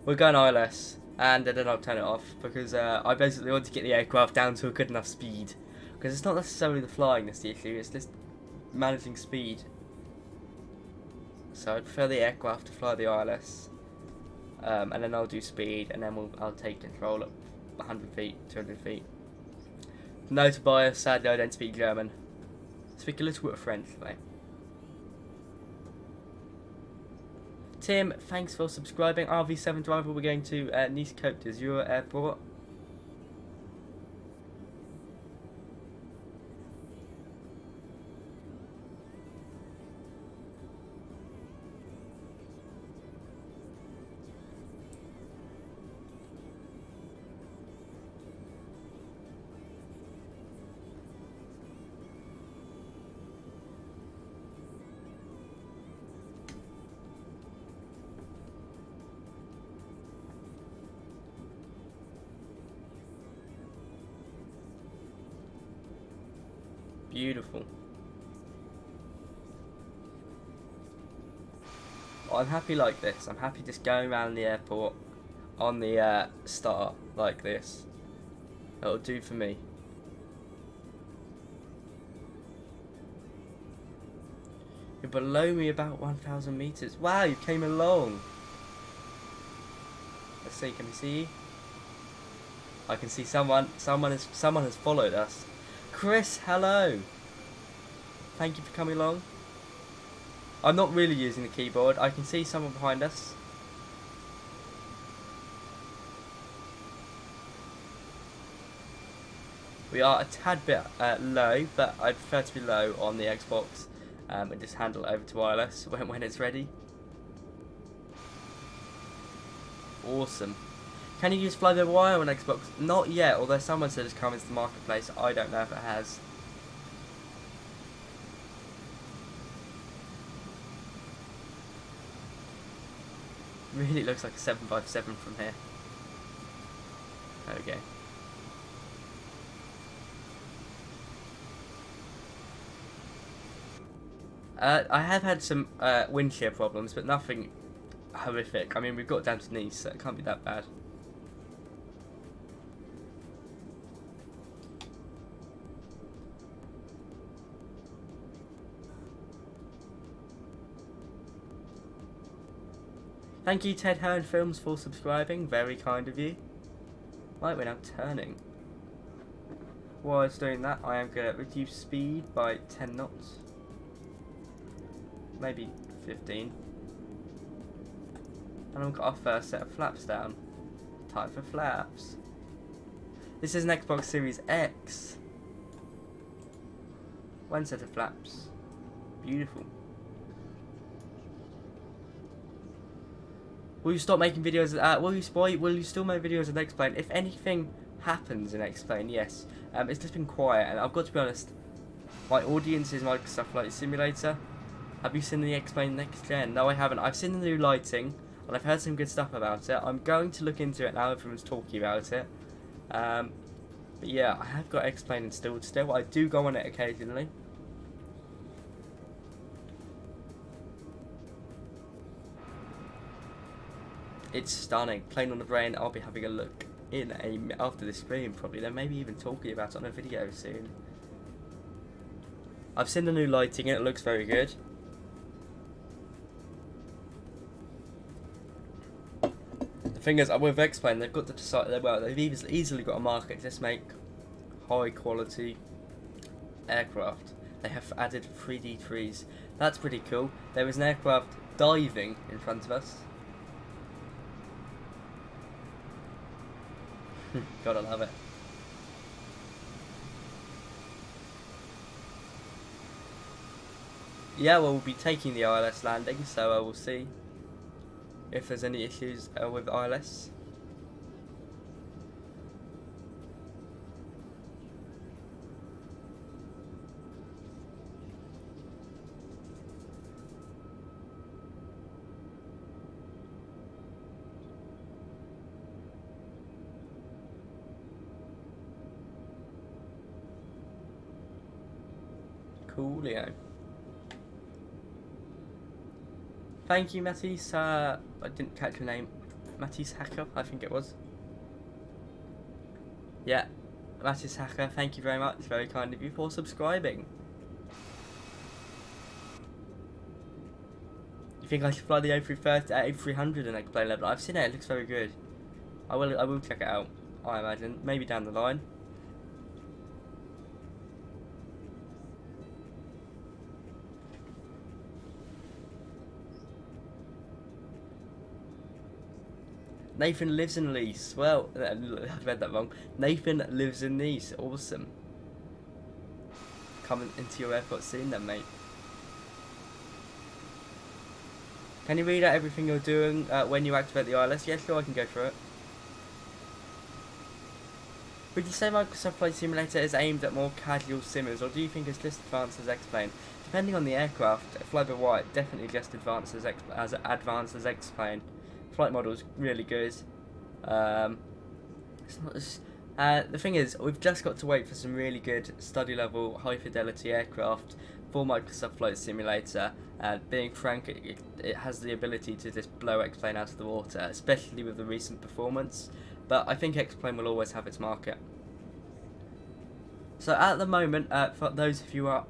We're going ILS, and then I'll turn it off because I basically want to get the aircraft down to a good enough speed. Because it's not necessarily the flying that's the issue, it's just managing speed. So I'd prefer the aircraft to fly the ILS, and then I'll do speed, and then I'll take control at 100 feet, 200 feet. No to bias, sadly I don't speak German. Speak a little bit of French though. Tim, thanks for subscribing. RV7 driver, we're going to Nice Côte d'Azur Airport. Beautiful. I'm happy like this. I'm happy just going around the airport on the start like this. That'll do for me. You're below me about 1,000 meters. Wow, you came along. Let's see, can we see you? I can see someone. Someone has followed us. Chris, hello. Thank you for coming along. I'm not really using the keyboard. I can see someone behind us. We are a tad bit low, but I prefer to be low on the Xbox and just handle it over to wireless when it's ready. Awesome. Can you use flybywire on Xbox? Not yet, although someone said it's coming to the marketplace. I don't know if it has. Really looks like a 757 from here. There we go. I have had some wind shear problems, but nothing horrific. I mean, we've got down to Nice, so it can't be that bad. Thank you, Ted Hearn Films, for subscribing. Very kind of you. Right, we're now turning. While I was doing that, I am going to reduce speed by 10 knots. Maybe 15. And we've got our first set of flaps down. Time for flaps. This is an Xbox Series X. One set of flaps. Beautiful. Will you stop making videos? Will you still make videos of X-Plane? If anything happens in X-Plane, yes. It's just been quiet, and I've got to be honest. My audience is Microsoft Flight Simulator. Have you seen the X-Plane Next Gen? No, I haven't. I've seen the new lighting, and I've heard some good stuff about it. I'm going to look into it now. Everyone's talking about it. But yeah, I have got X-Plane installed still. I do go on it occasionally. It's stunning. Plane on the Brain. I'll be having a look in after this stream probably. Then maybe even talking about it on a video soon. I've seen the new lighting and it looks very good. The thing is, with X-Plane, they've got to decide. Well, they've easily got a market to just make high quality aircraft. They have added 3D trees. That's pretty cool. There is an aircraft diving in front of us. Gotta love it. Yeah, well, we'll be taking the ILS landing, so I will see if there's any issues with ILS. Coolio. Thank you, Matisse. I didn't catch your name. Matisse Hacker, I think it was. Yeah, Matisse Hacker, thank you very much, very kind of you for subscribing. You think I should fly the A300 in X-plane level? I've seen it, it looks very good. I will check it out, I imagine, maybe down the line. Nathan lives in Nice. Well, I read that wrong. Nathan lives in Nice. Awesome. Coming into your airport soon then, mate. Can you read out everything you're doing when you activate the ILS? Yeah, sure, I can go through it. Would you say Microsoft Flight Simulator is aimed at more casual simmers, or do you think it's just advanced as X-Plane? Depending on the aircraft, fly-by-wire definitely just advanced as X-Plane. Flight model's really good. The thing is, we've just got to wait for some really good study level high fidelity aircraft for Microsoft Flight Simulator. And being frank, it has the ability to just blow X-Plane out of the water, especially with the recent performance. But I think X-Plane will always have its market. So at the moment, for those of you who are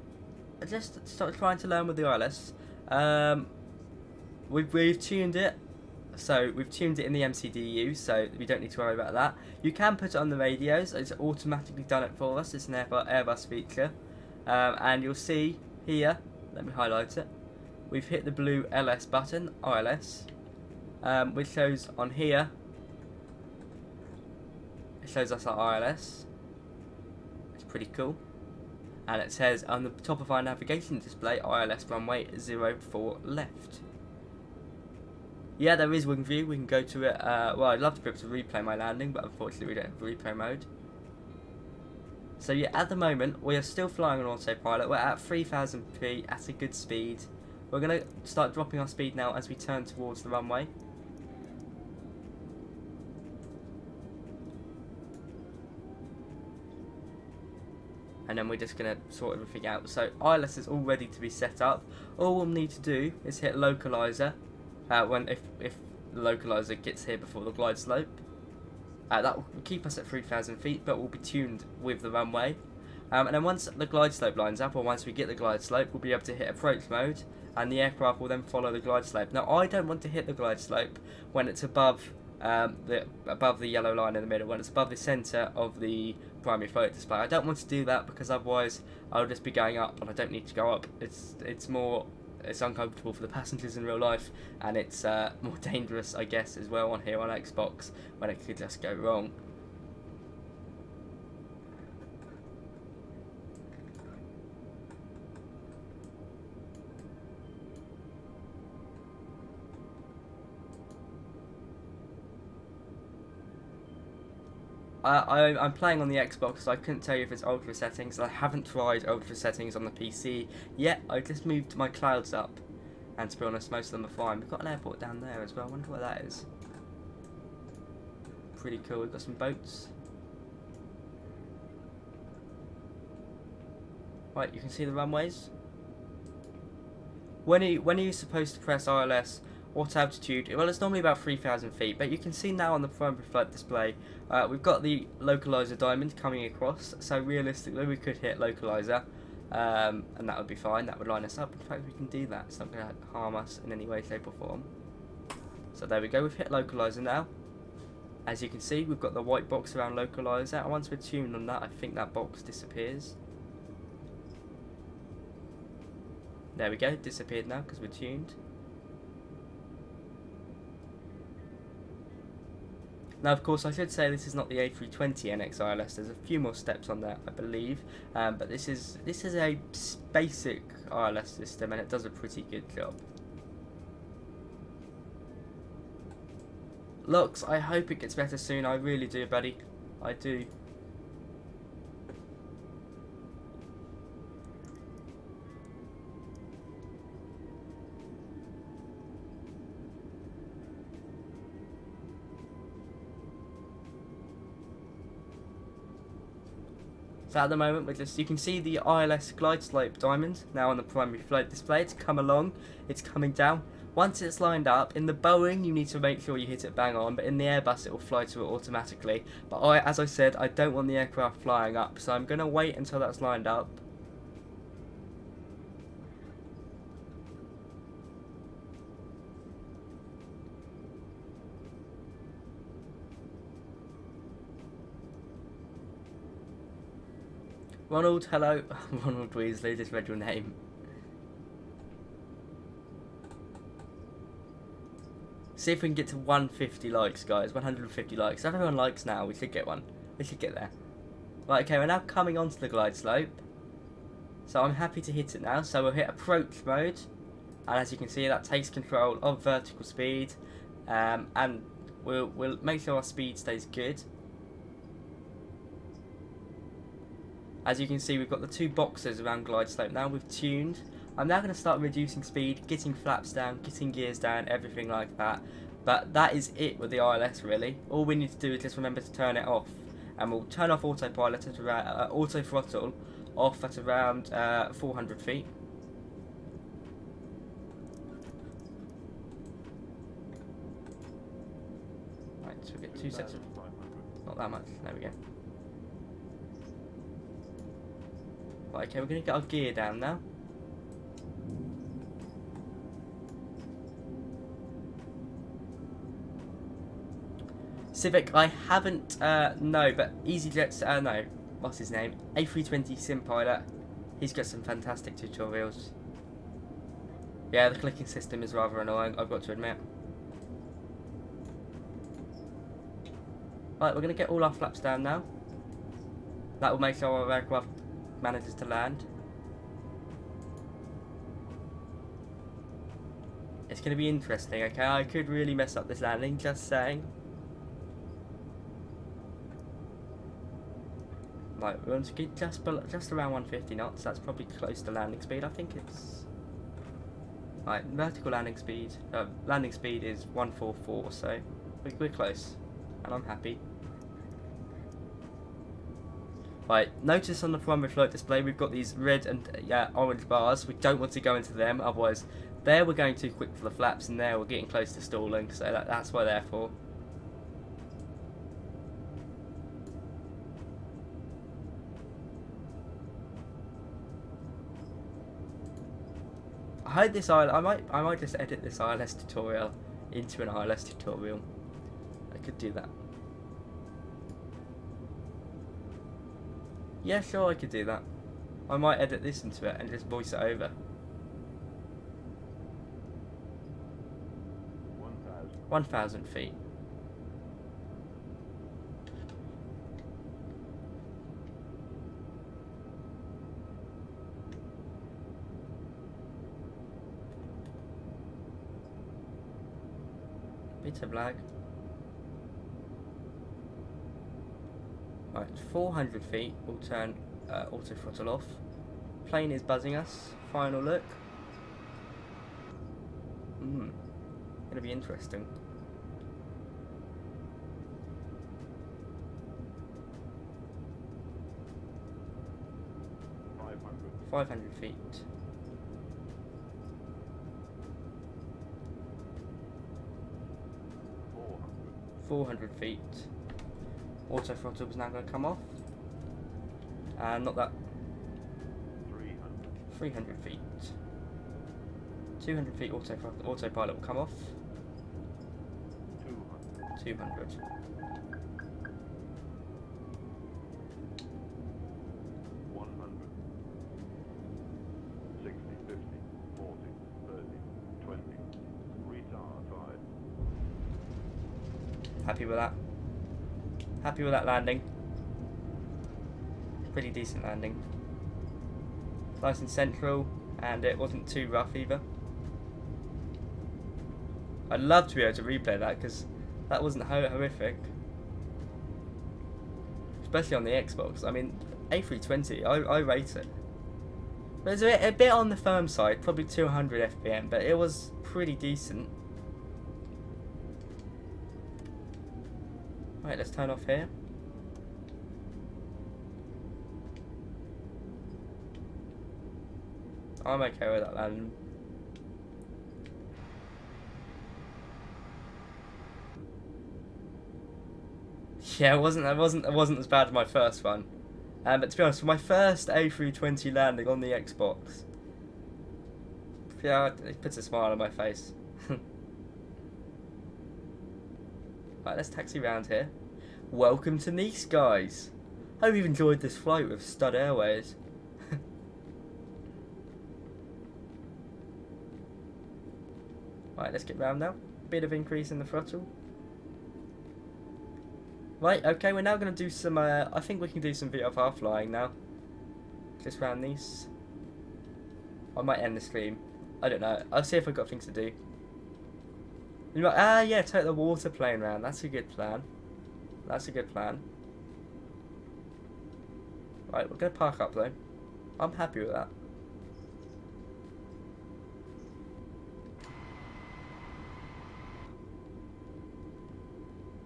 just trying to learn with the ILS, we've tuned it. So we've tuned it in the MCDU, so we don't need to worry about that. You can put it on the radios, it's automatically done it for us, it's an Airbus feature. And you'll see here, let me highlight it, we've hit the blue LS button, ILS, which shows on here, it shows us our ILS. It's pretty cool. And it says on the top of our navigation display, ILS runway 04 left. Yeah, there is wing view, we can go to it, well I'd love to be able to replay my landing, but unfortunately we don't have replay mode. So yeah, at the moment, we are still flying on autopilot, we're at 3000 feet at a good speed. We're going to start dropping our speed now as we turn towards the runway. And then we're just going to sort everything out. So ILS is all ready to be set up. All we'll need to do is hit localizer. If the localizer gets here before the glide slope, that will keep us at 3000 feet, but we'll be tuned with the runway. And then once the glide slope lines up, or once we get the glide slope, we'll be able to hit approach mode, and the aircraft will then follow the glide slope. Now, I don't want to hit the glide slope when it's above the yellow line in the middle, when it's above the centre of the primary float display. I don't want to do that because otherwise I'll just be going up, and I don't need to go up. It's uncomfortable for the passengers in real life, and it's more dangerous, I guess, as well on here on Xbox when it could just go wrong. I'm playing on the Xbox, so I couldn't tell you if it's ultra settings. I haven't tried ultra settings on the PC yet. I just moved my clouds up, and to be honest, most of them are fine. We've got an airport down there as well. I wonder where that is. Pretty cool. We've got some boats. Right, you can see the runways. When are you supposed to press ILS? What altitude? Well, it's normally about 3000 feet, but you can see now on the primary flight display, we've got the localizer diamond coming across, so realistically we could hit localizer, and that would be fine, that would line us up. In fact, we can do that, it's not going to harm us in any way, shape or form. So there we go, we've hit localizer now. As you can see, we've got the white box around localizer, and once we're tuned on that, I think that box disappears. There we go, disappeared now because we're tuned. Now, of course, I should say this is not the A320 NX ILS. There's a few more steps on that, I believe. But this is a basic ILS system, and it does a pretty good job. Lux, I hope it gets better soon. I really do, buddy. I do. So at the moment, you can see the ILS glide slope diamond now on the primary float display. It's come along, it's coming down. Once it's lined up, in the Boeing you need to make sure you hit it bang on, but in the Airbus it will fly to it automatically. But as I said, I don't want the aircraft flying up, so I'm going to wait until that's lined up. Ronald, hello. Ronald Weasley, just read your name. See if we can get to 150 likes, guys. 150 likes. If everyone likes now, we should get one. We should get there. Right, okay, we're now coming onto the glide slope. So I'm happy to hit it now. So we'll hit approach mode. And as you can see, that takes control of vertical speed. And we'll make sure our speed stays good. As you can see, we've got the two boxes around glide slope now. We've tuned. I'm now going to start reducing speed, getting flaps down, getting gears down, everything like that. But that is it with the ILS really. All we need to do is just remember to turn it off. And we'll turn off autopilot at around, auto throttle off at around 400 feet. Right, so we get 2 sets of... Not that much, there we go. Right, okay, we're going to get our gear down now. Civic, I haven't, no, but EasyJet's, no, what's his name? A320 sim pilot. He's got some fantastic tutorials. Yeah, the clicking system is rather annoying, I've got to admit. Right, we're going to get all our flaps down now. That will make sure our aircraft manages to land. It's going to be interesting, okay? I could really mess up this landing, just saying. Right, we're going to get just around 150 knots. That's probably close to landing speed. I think it's... Right, vertical landing speed. Landing speed is 144, so we're close. And I'm happy. Right, notice on the primary float display we've got these red and orange bars. We don't want to go into them, otherwise there we're going too quick for the flaps, and there we're getting close to stalling, so that's what they're for. I hope this I might just edit this ILS tutorial into an ILS tutorial. I could do that. Yeah, sure, I could do that. I might edit this into it and just voice it over. 1,000 feet. Bit of lag. Right, 400 feet, we'll turn auto throttle off. Plane is buzzing us. Final look. Gonna be interesting. Five hundred feet. 400 feet. Auto throttle is now going to come off. And not that. 300 feet. 200 feet autopilot will come off. 200. 100. 60, 50, 40, 30, 20. Retard 5. Happy with that. Happy with that landing. Pretty decent landing. Nice and central, and it wasn't too rough either. I'd love to be able to replay that because that wasn't horrific. Especially on the Xbox. I mean, A320, I rate it. But it's a bit on the firm side, probably 200 FPM, but it was pretty decent. Right, let's turn off here. I'm okay with that landing. Yeah, it wasn't as bad as my first one. But to be honest, for my first A320 landing on the Xbox, yeah, it puts a smile on my face. Right, let's taxi around here. Welcome to Nice, guys. Hope you've enjoyed this flight with Stud Airways. Right, let's get round now. Bit of increase in the throttle. Right, okay, we're now going to do some, I think we can do some VFR flying now. Just round Nice. I might end the stream. I don't know. I'll see if I've got things to do. You might, yeah, take the water plane round. That's a good plan. That's a good plan. Right, we're going to park up though. I'm happy with that.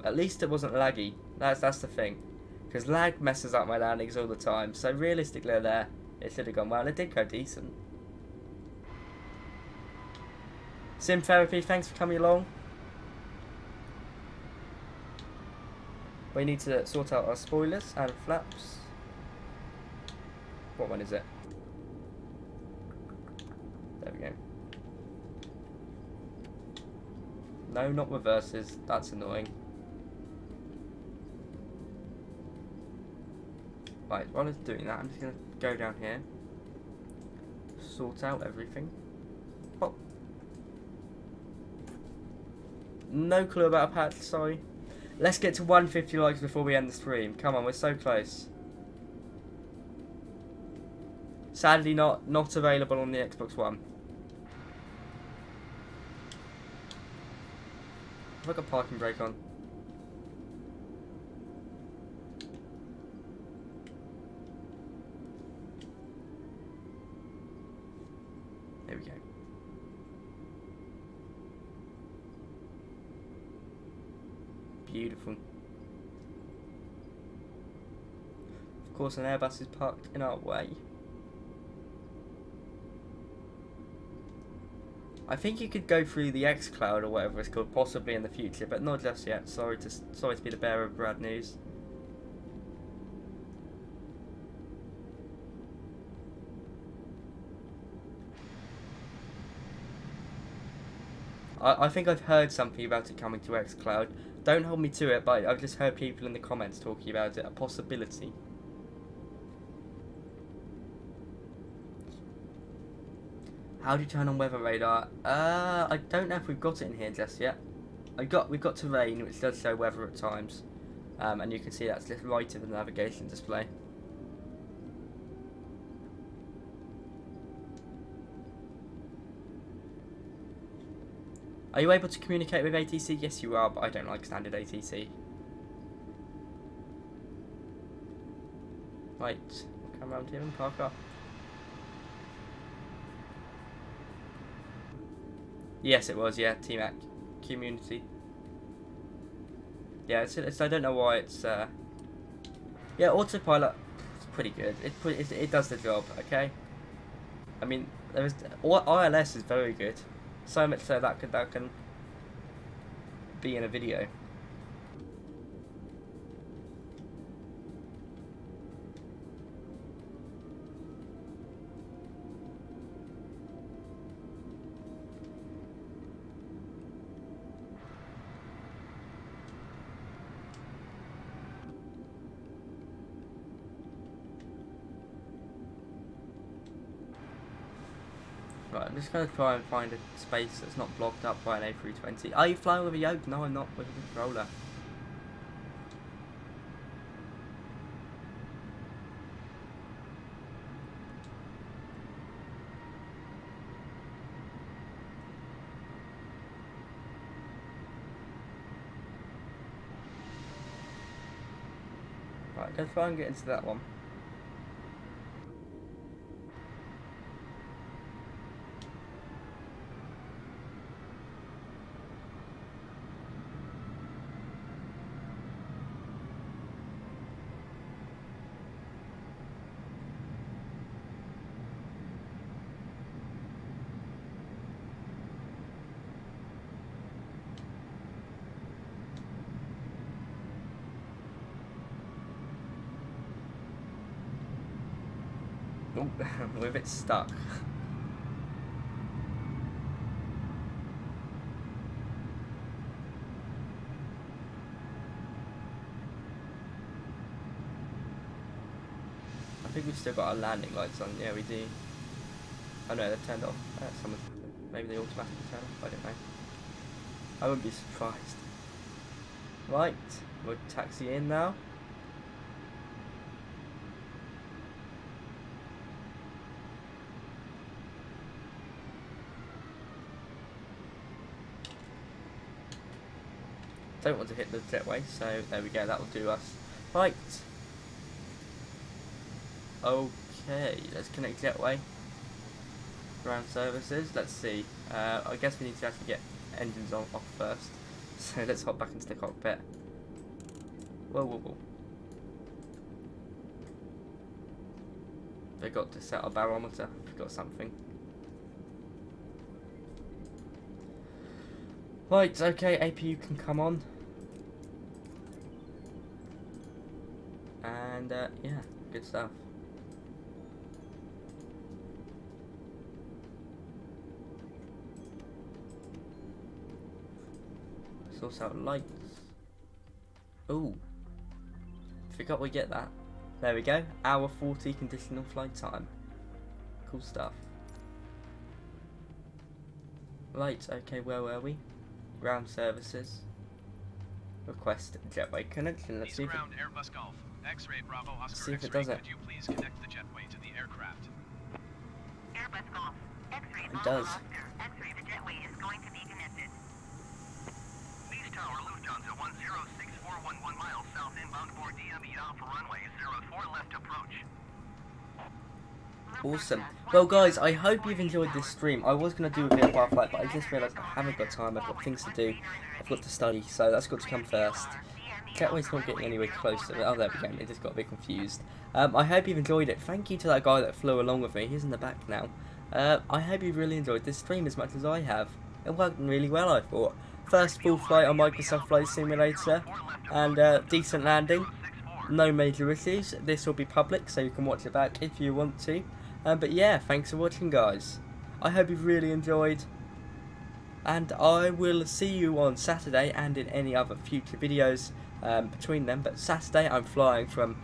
At least it wasn't laggy. That's the thing. Because lag messes up my landings all the time. So realistically there, it should have gone well. It did go decent. Sim Therapy, thanks for coming along. We need to sort out our spoilers and flaps. What one is it? There we go. No, not reverses. That's annoying. Right, while it's doing that, I'm just going to go down here. Sort out everything. Oh. No clue about a patch, sorry. Let's get to 150 likes before we end the stream. Come on, we're so close. Sadly not available on the Xbox One. Have I got parking brake on? There we go. Beautiful. Of course, an Airbus is parked in our way. I think you could go through the X-Cloud or whatever it's called, possibly in the future, but not just yet. Sorry to be the bearer of bad news. I think I've heard something about it coming to X-Cloud. Don't hold me to it, but I've just heard people in the comments talking about it, a possibility. How do you turn on weather radar? I don't know if we've got it in here just yet. We've got terrain, which does show weather at times, and you can see that's just right in the navigation display. Are you able to communicate with ATC? Yes, you are, but I don't like standard ATC. Right, we'll come around here and park up. Yes, it was. Yeah, TMAC community. Yeah, it's I don't know why it's. Yeah, autopilot. It's pretty good. It does the job. Okay. I mean, ILS is very good. So much so that can be in a video. Right, I'm just going to try and find a space that's not blocked up by an A320. Are you flying with a yoke? No, I'm not, with a controller. Right, let's try and get into that one. Oh, we're a bit stuck. I think we've still got our landing lights on. Yeah, we do. Oh no, they've turned off. Maybe they automatically turn off. I don't know. I wouldn't be surprised. Right, we'll taxi in now. Don't want to hit the jetway, so there we go, that will do us. Right. Okay, let's connect jetway. Ground services, let's see. I guess we need to actually get engines off first. So let's hop back into the cockpit. Whoa, whoa, whoa. Forgot to set our barometer, forgot something. Right, okay, APU can come on. And yeah, good stuff. Source out lights. Ooh. Forgot we get that. There we go. Hour 40 conditional flight time. Cool stuff. Right, okay, where were we? Ground services. Request jetway connection. Let's see if ground Airbus Golf. X-ray Bravo Oscar see if it X-ray. does it. Could you please connect the jetway to the aircraft? Airbus Golf. X-ray It Bravo does. Oscar. X-ray, the jetway is going to be connected. Lease Tower, Lufthansa 106411 miles south inbound for DME Alpha Runway 04 left approach. Awesome. Well guys, I hope you've enjoyed this stream. I was going to do a bit of bar flight, but I just realised I haven't got time. I've got things to do. I've got to study, so that's got to come first. Jetway's not getting anywhere close to it. Oh, there we go. It just got a bit confused. I hope you've enjoyed it. Thank you to that guy that flew along with me. He's in the back now. I hope you've really enjoyed this stream as much as I have. It worked really well, I thought. First full flight on Microsoft Flight Simulator, and decent landing. No major issues. This will be public, so you can watch it back if you want to. But yeah, thanks for watching, guys. I hope you've really enjoyed. And I will see you on Saturday and in any other future videos between them. But Saturday I'm flying from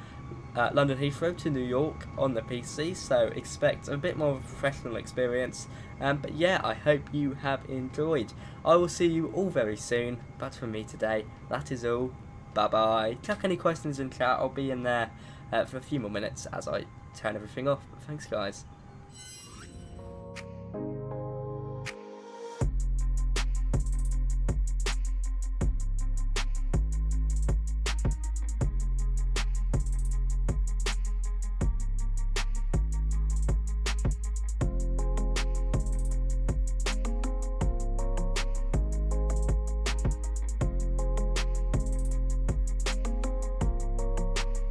London Heathrow to New York on the PC, so expect a bit more of a professional experience. But yeah, I hope you have enjoyed. I will see you all very soon. But from me today, that is all. Bye bye. Chuck any questions in chat. I'll be in there for a few more minutes as I turn everything off. But thanks, guys.